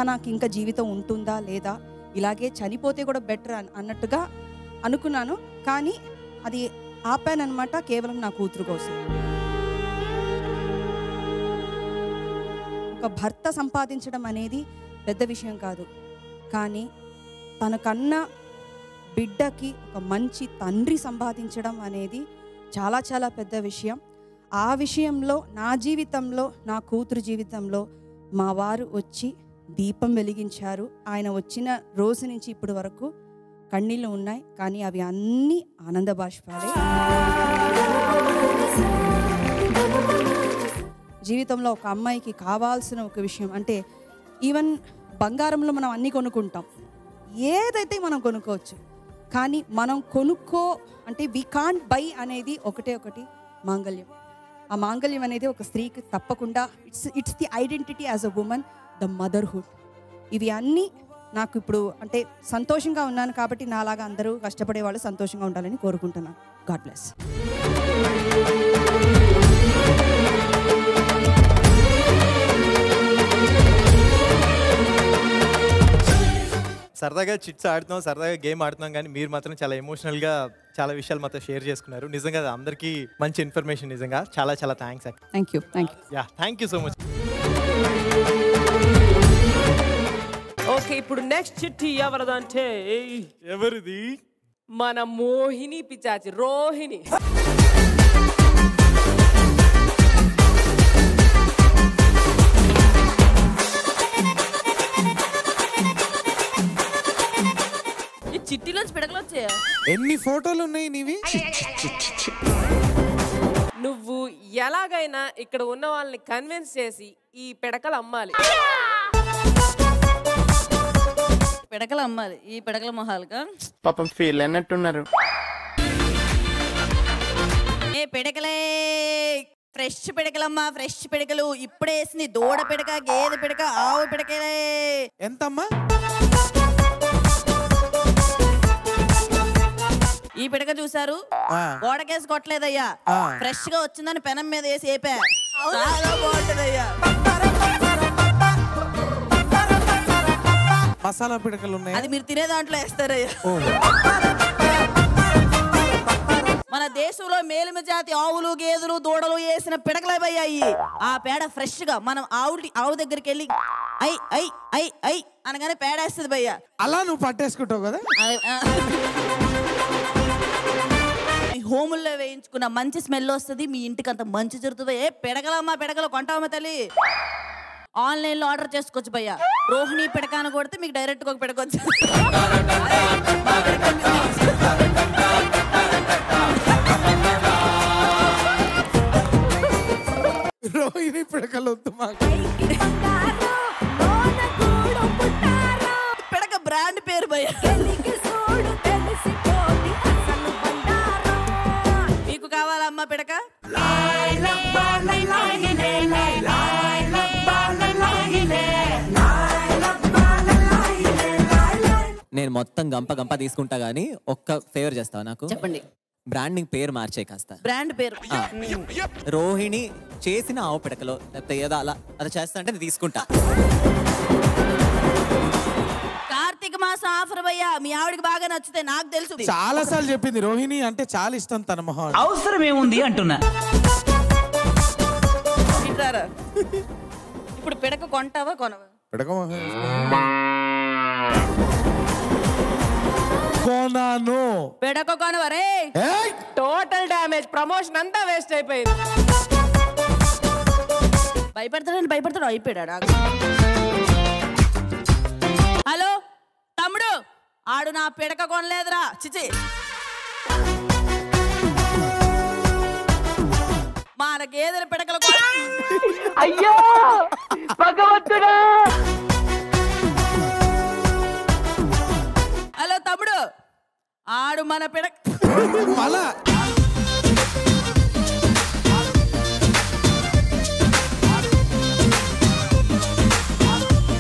నాకు ఇంకా జీవితం ఉంటుందా లేదా, ఇలాగే చనిపోతే కూడా బెటర్ అన్నట్టుగా అనుకున్నాను. కానీ అది ఆపానన్నమాట కేవలం నా కూతురు కోసం. ఒక భర్త సంపాదించడం అనేది పెద్ద విషయం కాదు, కానీ తనకన్నా బిడ్డకి ఒక మంచి తండ్రి సంపాదించడం అనేది చాలా చాలా పెద్ద విషయం. ఆ విషయంలో నా జీవితంలో, నా కూతురు జీవితంలో మా వారు వచ్చి దీపం వెలిగించారు. ఆయన వచ్చిన రోజు నుంచి ఇప్పటి వరకు కన్నీళ్ళు ఉన్నాయి, కానీ అవి అన్నీ ఆనంద బాష్పాలే. జీవితంలో ఒక అమ్మాయికి కావాల్సిన ఒక విషయం అంటే, ఈవెన్ బంగారంలో మనం అన్నీ కొనుక్కుంటాం, ఏదైతే మనం కొనుక్కోవచ్చు. కానీ మనం అంటే వి కాంట్ బై అనేది ఒకటి మాంగళ్యం. ఆ మాంగళ్యం అనేది ఒక స్త్రీకి తప్పకుండా it's the identity as a women, the motherhood. ఇవి అన్నీ నాకు ఇప్పుడు అంటే సంతోషంగా ఉన్నాను కాబట్టి నాలాగా అందరూ కష్టపడే వాళ్ళు సంతోషంగా ఉండాలని కోరుకుంటున్నాను. God bless. సరదాగా చిట్స్ ఆడుతున్నాం, సరదాగా గేమ్ ఆడుతున్నాం, కానీ మీరు మాత్రం చాలా ఎమోషనల్గా చాలా విషయాలు మాతో షేర్ చేసుకున్నారు. నిజంగా అందరికీ మంచి ఇన్ఫర్మేషన్. నిజంగా చాలా చాలా thanks. Thank you. Yeah, thank you so much. Okay, ఇప్పుడు నెక్స్ట్ చిట్టి ఎవరిదంటే ఎవరిది? మన మోహిని పిచాచి రోహిణి. ఈ చిట్టిలోంచి పిడకలు వచ్చాయా? ఎన్ని ఫోటోలు ఉన్నాయి నీవి? నువ్వు ఎలాగైనా ఇక్కడ ఉన్న వాళ్ళని కన్విన్స్ చేసి ఈ పిడకలు అమ్మాలి. పిడకలు అమ్మాలి ఈ పిడకల మొహాలుగా. పాపం ఫీల్ అన్నట్టున్నారు. ఏ పిడకలే, ఫ్రెష్ పిడకలమ్మా, ఫ్రెష్ పిడకలు ఇప్పుడే వేసింది. దూడ పిడక, గేదె పిడక, ఆవు పిడకలే. ఎంతమ్మా? ఈ పిడక చూసారు, గోడకేసి కొట్టలేదయ్యా, ఫ్రెష్ గా వచ్చిందని పెనం మీద వేసి ఏపా. చాలా బాగుంటదయ్యా. మసాలా పిడకలు ఉన్నాయి, అది మీరు తినే దాంట్లో వేస్తారయ్యా. మన దేశంలో మేలిమ జాతి ఆవులు, గేదెలు, దూడలు వేసిన పిడకలయ్యాయి. ఆ పేడ ఫ్రెష్ గా మనం ఆవు దగ్గరికి వెళ్ళి ఐ ఐ ఐ ఐ అనగానే పేడేస్తుంది భయ్యా. అలా నువ్వు పట్టేసుకుంటావు కదా. హోముల్లో వేయించుకున్న మంచి స్మెల్ వస్తుంది, మీ ఇంటికి అంత మంచి జరుగుతుంది. ఏ పిడకలమ్మా, పిడకలు కొంటావమ్మా తల్లి. ఆన్లైన్ లో ఆర్డర్ చేసుకోవచ్చు భయ్యా. రోహిణి పిడకాను కొడితే మీకు డైరెక్ట్ గా ఒక పిడకొచ్చు. రోహిణి పిడకలు వద్దు మాకు. పిడక బ్రాండ్ పేరు భయ్యా. మీకు కావాలమ్మా పిడక? నేను మొత్తం గంప తీసుకుంటా గానీ ఒక్క ఫేవర్ చేస్తావా నాకు? చెప్పండి. బ్రాండింగ్ పేరు మార్చే కాస్త. బ్రాండ్ పేరు రోహిణి చేసిన ఆవు పిడకలో లేకపోతే ఏదో అలా చేస్తా అంటే తీసుకుంటా. కార్తీక మాసం ఆఫర్ భయ్యా, మీ ఆవిడకి బాగా నచ్చితే నాకు తెలుసు. చాలా సార్లు చెప్పింది రోహిణి అంటే చాలా ఇష్టం తన మొహం. అవసరం ఏముంది అంటున్నా. ఇప్పుడు పిడక కొంటావా కొనవా? పిడక కొనాను. పిడక కొనవా రే? టోటల్ డ్యామేజ్, ప్రమోషన్ అంతా వేస్ట్ అయిపోయింది. భయపడతాడు అయిపోయాడు. హలో తమ్ముడు, ఆడు నా పిడక కొనలేదురా. చిచి, మన గేదెల పిడకలు అయ్యో భగవంతుడా. హలో తమ్ముడు, ఆడు మన పిడక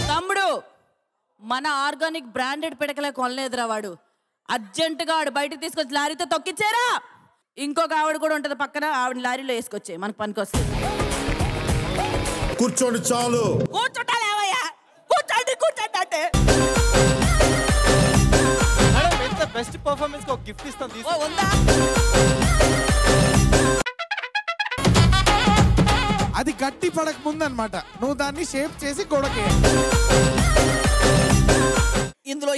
తమ్ముడు మన ఆర్గానిక్ బ్రాండెడ్ పిడకలే కొనలేదురా వాడు. అర్జెంటుగా ఆడు బయటకు తీసుకొచ్చి లారీతో తొక్కిచ్చారా. ఇంకొక ఆవిడ కూడా ఉంటది పక్కన, ఆవిడ లారీలో వేసుకొచ్చే మనకు పనికొస్తుంది. కూర్చోండి చాలు. కూర్చోటాలేవయ్యా, కూర్చోండి అంటే బెస్ట్ పర్ఫార్మెన్స్ ఒక గిఫ్ట్ ఇస్తాం. అది గట్టి పడక ముందు అనమాట. నువ్వు దాన్ని షేప్ చేసి గొడకే. ఇందులో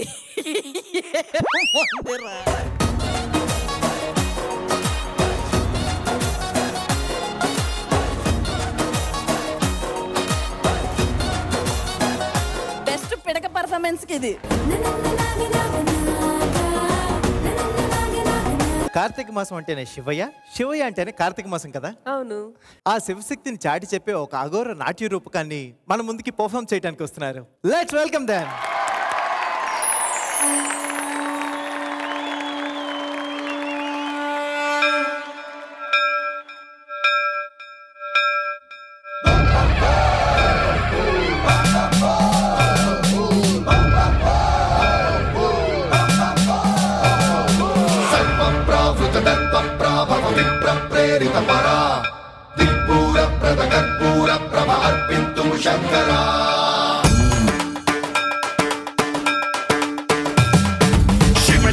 బెస్ట్ పిడక పర్ఫార్మెన్స్ కి ఇది. కార్తీక మాసం అంటేనే శివయ్య, శివయ్య అంటేనే కార్తీక మాసం కదా. అవును. ఆ శివశక్తిని చాటి చెప్పే ఒక అఘోర నాట్య రూపకాన్ని మన ముందుకి పర్ఫామ్ చేయడానికి వస్తున్నారు. Let's welcome them.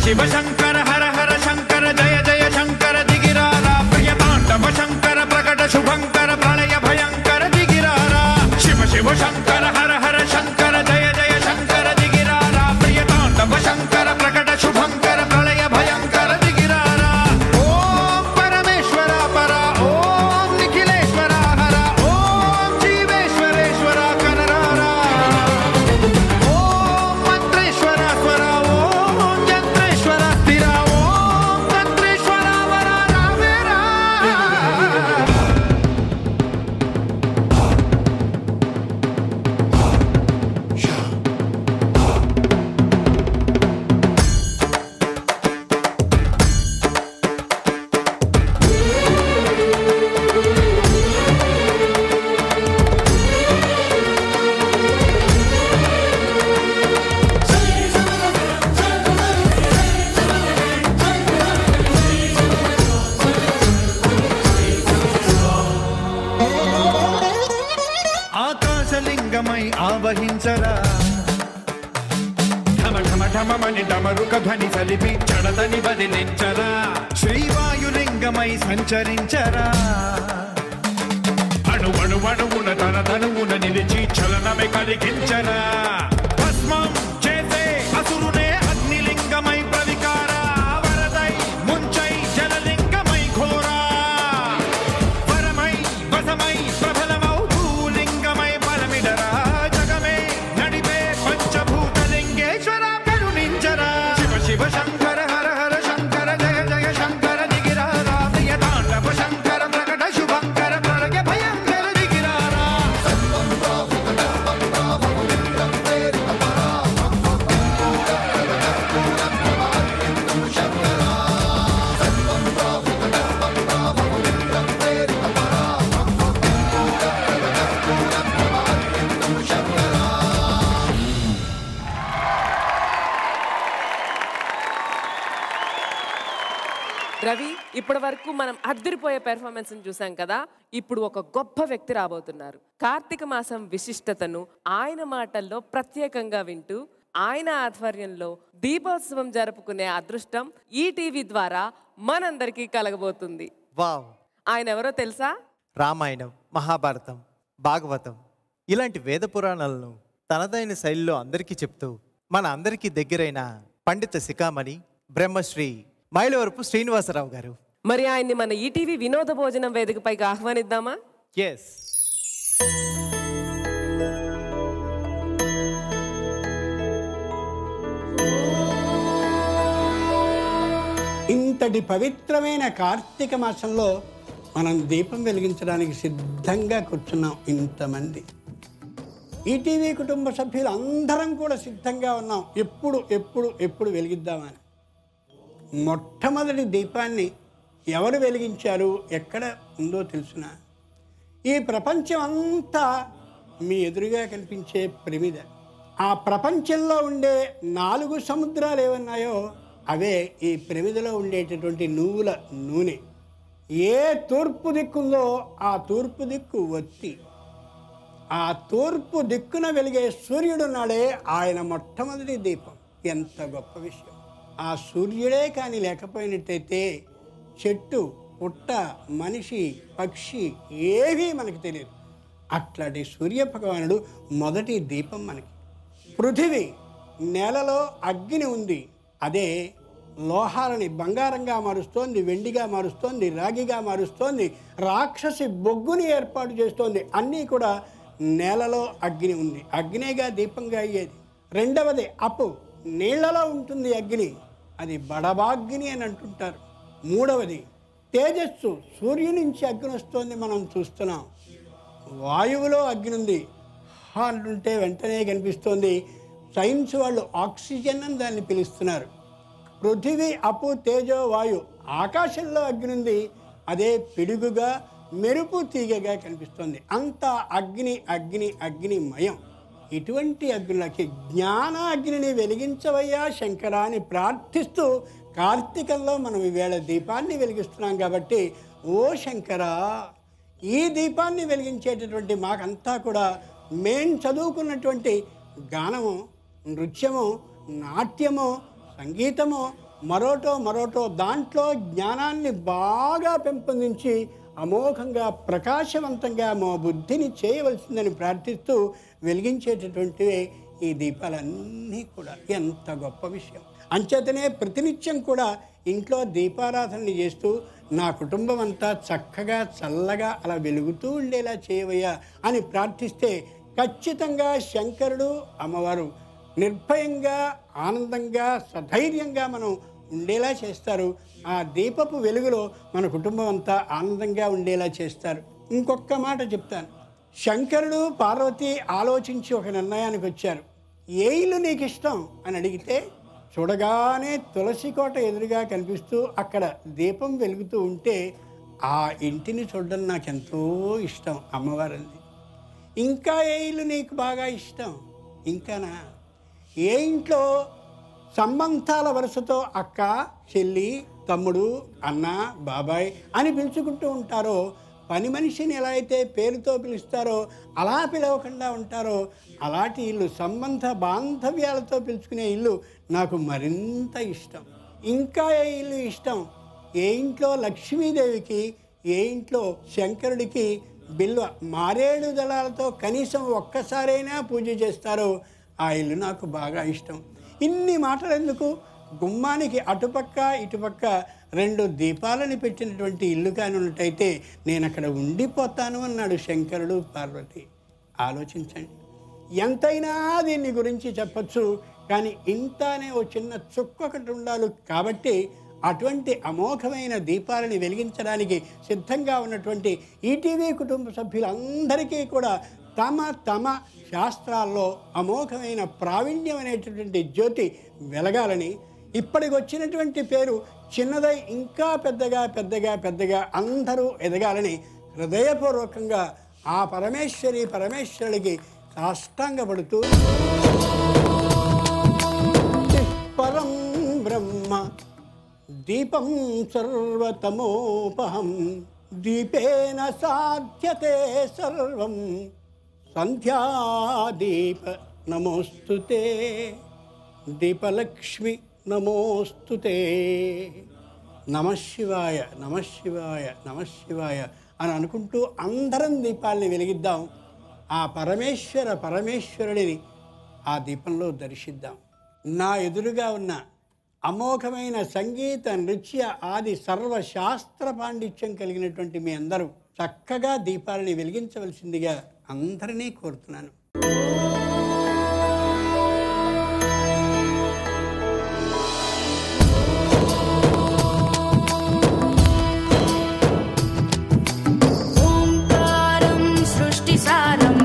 Shiva Shankara Hara Hara Shankara జయ జయ శంకర దిగిరారా ప్రియ తాండవ శంకర ప్రకట శుభంకర ప్రళయ భయంకర దిగిరారా శివ శివ శంకర హర హర శంకర జయ జయ శంకర దిగిరారా ప్రియ తాండవ శంకర ప్రకట శుభంకర ప్రళయ భయంకర దిగిరారా ఓం పరమేశ్వర పర ఓం నిఖిలేశ్వర హర ఓం జీవేశ్వరేశ్వర కనరారా ఓం మంత్రేశ్వర స్వర ఓం జంత్రేశ్వర స్థిర ఓం తంత్రేశ్వర వర రావేరా ఆకాశలింగమై ఆవహించరా ఢమ ఢమ ఢమమని డమరుక ధ్వని సలిపి చడదని బదిలించరా శ్రీవాయులింగమై సంచరించరా అణువణువున తన తనువున నిలిచి చలనమే కలిగించరా భస్మం చేసే అసురునే అగ్నిలింగమై ప్రవికారా వరదై ముంచై జలలింగమై ఘోరా వరమై వసమై ప్రబలమౌ భూలింగమై బలమిడరా జగమే నడిపే పంచభూతలింగేశ్వర కరుణించరా శివ శివ శంకర హర హర శంకర జయ జయ శంకర దిగిరారా ప్రియ తాండవ శంకర ప్రకట శుభంకర ప్రళయ భయంకర దిగిరారా రవి, ఇప్పటి వరకు మనం అద్దరిపోయే పెర్ఫార్మెన్స్ చూసాం కదా. ఇప్పుడు ఒక గొప్ప వ్యక్తి రాబోతున్నారు. కార్తీక మాసం విశిష్టతను ఆయన మాటల్లో ప్రత్యేకంగా వింటూ ఆయన ఆధ్వర్యంలో దీపోత్సవం జరుపుకునే అదృష్టం ఈ టీవీ ద్వారా మనందరికీ కలగబోతుంది. వావ్! ఆయన ఎవరో తెలుసా? రామాయణం, మహాభారతం, భాగవతం ఇలాంటి వేద పురాణాలను తనదైన శైలిలో అందరికీ చెప్తూ మన అందరికీ దగ్గరైన పండిత శిఖామణి బ్రహ్మశ్రీ మైలవరపు శ్రీనివాసరావు గారు. మరి ఆయన్ని మన ఈటీవీ వినోద భోజనం వేదికపైకి ఆహ్వానిద్దామా? ఎస్. ఇంతటి పవిత్రమైన కార్తీక మాసంలో మనం దీపం వెలిగించడానికి సిద్ధంగా కూర్చున్నాం. ఇంతమంది ఈటీవీ కుటుంబ సభ్యులు అందరం కూడా సిద్ధంగా ఉన్నాం. ఎప్పుడు ఎప్పుడు ఎప్పుడు వెలిగిద్దామని. మొట్టమొదటి దీపాన్ని ఎవరు వెలిగించారు, ఎక్కడ ఉందో తెలుసునా? ఈ ప్రపంచం అంతా మీ ఎదురుగా కనిపించే ప్రమిద. ఆ ప్రపంచంలో ఉండే 4 సముద్రాలు ఏమన్నాయో అవే ఈ ప్రమిదలో ఉండేటటువంటి నువ్వుల నూనె. ఏ తూర్పు దిక్కుందో ఆ తూర్పు దిక్కు ఒత్తి, ఆ తూర్పు దిక్కున వెలిగే సూర్యుడున్నాడే ఆయన మొట్టమొదటి దీపం. ఎంత గొప్ప విషయం! ఆ సూర్యుడే కానీ లేకపోయినట్టయితే చెట్టు, పుట్ట, మనిషి, పక్షి ఏవీ మనకు తెలియదు. అట్లాంటి సూర్య భగవానుడు మొదటి దీపం మనకి. పృథివీ, నేలలో అగ్ని ఉంది. అదే లోహాలని బంగారంగా మారుస్తోంది, వెండిగా మారుస్తోంది, రాగిగా మారుస్తోంది, రాక్షసి బొగ్గుని ఏర్పాటు చేస్తోంది. అన్నీ కూడా నేలలో అగ్ని ఉంది. అగ్నేగా దీపంగా అయ్యేది. రెండవది అప్పు, నీళ్లలో ఉంటుంది అగ్ని, అది బడబాగ్ని అని అంటుంటారు. మూడవది తేజస్సు, సూర్యుని నుంచి అగ్ని వస్తుంది, మనం చూస్తున్నాం. వాయువులో అగ్ని ఉంది అంటుంటే వెంటనే కనిపిస్తోంది. సైన్స్ వాళ్ళు ఆక్సిజన్ అని దాన్ని పిలుస్తున్నారు. పృథివీ, అప్పు, తేజో, వాయు, ఆకాశంలో అగ్ని ఉంది. అదే పిడుగుగా, మెరుపు తీగగా కనిపిస్తుంది. అంతా అగ్ని అగ్ని అగ్నిమయం. ఇటువంటి అగ్నులకి జ్ఞాన అగ్నిని వెలిగించవయ్యా శంకరా అని ప్రార్థిస్తూ కార్తీకంలో మనం ఈవేళ దీపాన్ని వెలిగిస్తున్నాం. కాబట్టి ఓ శంకరా, ఈ దీపాన్ని వెలిగించేటటువంటి మాకంతా కూడా మేం చదువుకున్నటువంటి గానము, నృత్యము, నాట్యము, సంగీతము, మరోటో దాంట్లో జ్ఞానాన్ని బాగా పెంపొందించి అమోఘంగా ప్రకాశవంతంగా మా బుద్ధిని చేయవలసిందని ప్రార్థిస్తూ వెలిగించేటటువంటివే ఈ దీపాలన్నీ కూడా. ఎంత గొప్ప విషయం! అంచేతనే ప్రతినిత్యం కూడా ఇంట్లో దీపారాధనని చేస్తూ నా కుటుంబం అంతా చక్కగా చల్లగా అలా వెలుగుతూ ఉండేలా చేయవయ్యా అని ప్రార్థిస్తే ఖచ్చితంగా శంకరుడు అమ్మవారు నిర్భయంగా ఆనందంగా సధైర్యంగా మనం ఉండేలా చేస్తారు. ఆ దీపపు వెలుగులో మన కుటుంబం అంతా ఆనందంగా ఉండేలా చేస్తారు. ఇంకొక మాట చెప్తాను. శంకరుడు పార్వతి ఆలోచించి ఒక నిర్ణయానికి వచ్చారు. ఏ ఇల్లు నీకు ఇష్టం అని అడిగితే చూడగానే తులసి కోట ఎదురుగా కనిపిస్తూ అక్కడ దీపం వెలుగుతూ ఉంటే ఆ ఇంటిని చూడడం నాకెంతో ఇష్టం అమ్మవారంది. ఇంకా ఏ ఇల్లు నీకు బాగా ఇష్టం? ఇంకానా? ఏ ఇంట్లో సంబంధాల వరుసతో అక్క, చెల్లి, తమ్ముడు, అన్న, బాబాయ్ అని పిలుచుకుంటూ ఉంటారో, పని మనిషిని ఎలా అయితే పేరుతో పిలుస్తారో అలా పిలవకుండా ఉంటారో అలాంటి ఇల్లు, సంబంధ బాంధవ్యాలతో పిలుచుకునే ఇల్లు నాకు మరింత ఇష్టం. ఇంకా ఏ ఇల్లు ఇష్టం? ఏ ఇంట్లో లక్ష్మీదేవికి, ఏ ఇంట్లో శంకరుడికి బిల్వ మారేడు దళాలతో కనీసం ఒక్కసారైనా పూజ చేస్తారో ఆ ఇల్లు నాకు బాగా ఇష్టం. ఇన్ని మాటలు ఎందుకు? గుమ్మానికి అటుపక్క ఇటుపక్క 2 దీపాలని పెట్టినటువంటి ఇల్లు కాని ఉన్నట్టయితే నేను అక్కడ ఉండిపోతాను అన్నాడు శంకరుడు పార్వతి. ఆలోచించండి. ఎంతైనా దీన్ని గురించి చెప్పచ్చు, కానీ ఇంత అనే ఓ చిన్న చుక్క ఒకటి ఉండాలి. కాబట్టి అటువంటి అమోఘమైన దీపాలని వెలిగించడానికి సిద్ధంగా ఉన్నటువంటి ఈటీవీ కుటుంబ సభ్యులందరికీ కూడా తమ తమ శాస్త్రాల్లో అమోఘమైన ప్రావీణ్యం అనేటటువంటి జ్యోతి వెలగాలని, ఇప్పటికి వచ్చినటువంటి పేరు చిన్నదై ఇంకా పెద్దగా పెద్దగా పెద్దగా అందరూ ఎదగాలని హృదయపూర్వకంగా ఆ పరమేశ్వరుడికి సాష్టాంగపడుతూ పరం బ్రహ్మ దీపం సర్వతమోపహం దీపేన సాధ్యతే సర్వం సంధ్యాదీప నమోస్తుతే దీపలక్ష్మి నమోస్తుతే. నమశివాయ నమశివాయ నమశివాయ అని అనుకుంటూ అందరం దీపాలని వెలిగిద్దాం. ఆ పరమేశ్వరుడిని ఆ దీపంలో దర్శిద్దాం. నా ఎదురుగా ఉన్న అమోఘమైన సంగీత నృత్య ఆది సర్వశాస్త్ర పాండిత్యం కలిగినటువంటి మీ అందరూ చక్కగా దీపాలని వెలిగించవలసిందిగా అందరినీ కోరుతున్నాను. ఓంకారం సృష్టిసారం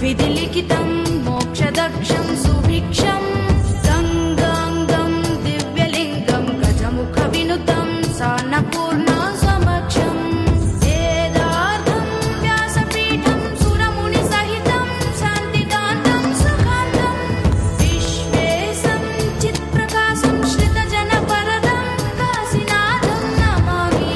విధి లిఖితం మోక్షదక్షం సుభిక్షం గంగాంగం దివ్యలింగం గజముఖ వినుతం సాన్నపూర్ణ సమక్షం వేదార్థం వ్యాసపీఠం సురముని సహితం శాంతికాంతం సుఖాంతం విశ్వేశం చిత్ప్రకాశం శ్రితజన పరదం కాశీనాథం నమామి.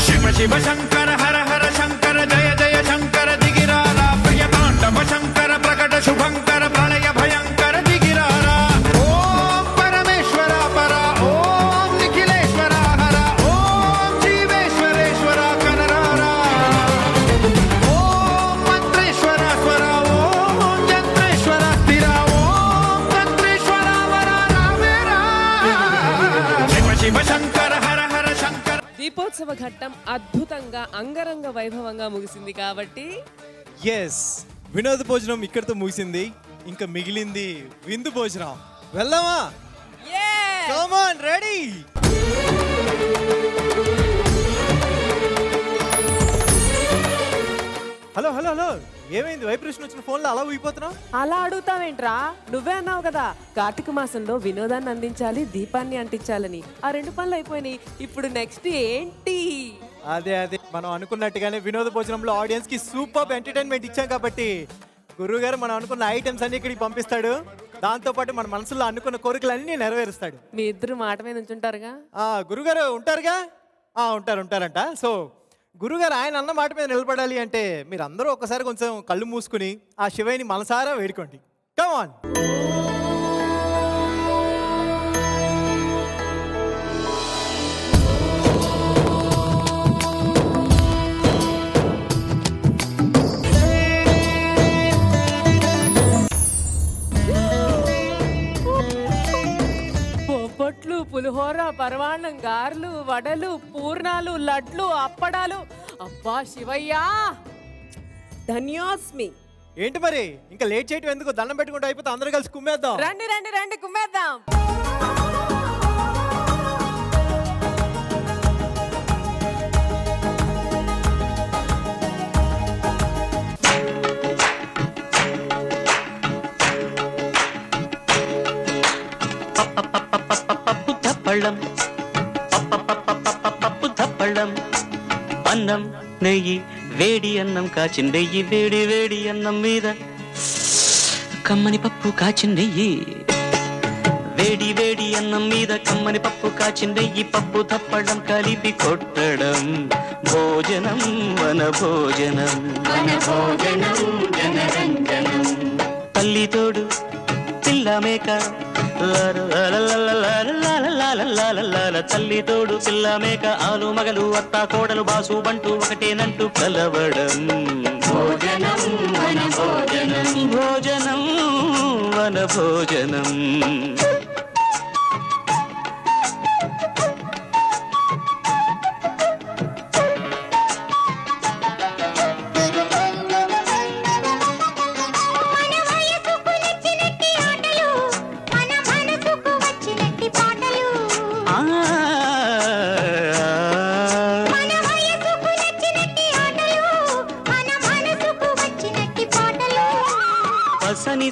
శివ శివ శంకర హర హర శంకర జయ జయ శంకర దిగిరారా ప్రియ తాండవ శంకర ప్రకట శుభంకర ప్రళయ భయంకర దిగిరారా. ఓం పరమేశ్వర పర ఓం నిఖిలేశ్వర హర ఓం జీవేశ్వరేశ్వర కనరారా. ఓం మంత్రేశ్వర స్వర ఓం యంత్రేశ్వర స్థిర ఓం తంత్రేశ్వర వర రావేరా. శివ శివ శంకర హర హర శంకర. దీపోత్సవ ఘట్టం అద్భుతంగా అంగరంగ వైభవంగా ముగిసింది కాబట్టి ఎస్, వినోద భోజనం ఇక్కడితో ముగిసింది. ఇంకా మిగిలింది విందు భోజనం. వెళ్దామా? Come on ready. Hello hello hello, ఏమైంది? వైబ్రేషన్ వచ్చిన ఫోన్లో అలా ఊగిపోతున్నావు? అలా అడుగుతావేంట్రా? నువ్వే అన్నావు కదా కార్తీక మాసంలో వినోదాన్ని అందించాలి, దీపాన్ని అంటించాలని. ఆ 2 పనులు అయిపోయినాయి. ఇప్పుడు నెక్స్ట్ ఏంటి? అదే మనం అనుకున్నట్టుగానే వినోద భోజనంలో ఆడియన్స్ కి సూపర్ ఎంటర్టైన్మెంట్ ఇచ్చాం కాబట్టి గురువు గారు మనం అనుకున్న ఐటమ్స్ అన్ని ఇక్కడికి పంపిస్తాడు. దాంతో పాటు మన మనసులో అనుకున్న కోరికలన్నీ నెరవేరుస్తాడు. మీ ఇద్దరు మాట మీద ఉంచుంటారుగా? గురుగారు ఉంటారుగా? ఉంటారంట. సో గురుగారు ఆయన అన్న మాట మీద నిలబడాలి అంటే మీరు అందరూ ఒకసారి కొంచెం కళ్ళు మూసుకుని ఆ శివయ్యని మనసారా వేడుకోండి. Come on. బొబ్బట్లు, పులిహోర, పరమాన్నం, గారెలు, వడలు, పూర్ణాలు, లడ్లు, అప్పడాలు. అబ్బా శివయ్యా, ధన్యోస్మి. ఏంటి మరి ఇంకా లేట్ చేయటం ఎందుకు? దండం పెట్టుకుంటూ అయిపోతే అందరూ కలిసి కుమ్మేద్దాం. రండి కుమ్మేద్దాం. పళ్ళం అన్నం నెయ్యి వేడి అన్నం కాచిందెయ్యి వేడి వేడి అన్నం మీద కమ్మని పప్పు కాచిందెయ్యి వేడి వేడి అన్నం మీద కమ్మని పప్పు కాచిందెయ్యి పప్పు తప్పడం కలిపి కొట్టడం భోజనం వన భోజనం తల్లి తోడు పిల్ల మేక తల్లి తోడు పిల్ల మేక ఆలు మగలు అత్త కోడలు బాసు బంటూ ఒకటేనంటూ కలవడం భోజనం వన భోజనం భోజనం వన భోజనం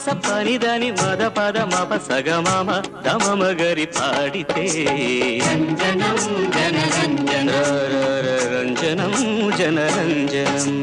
సపనిదని మద పద మప సగమామ దమమ గరి పాడితే రంజనం జనరంజనం రంజనం జనరంజనం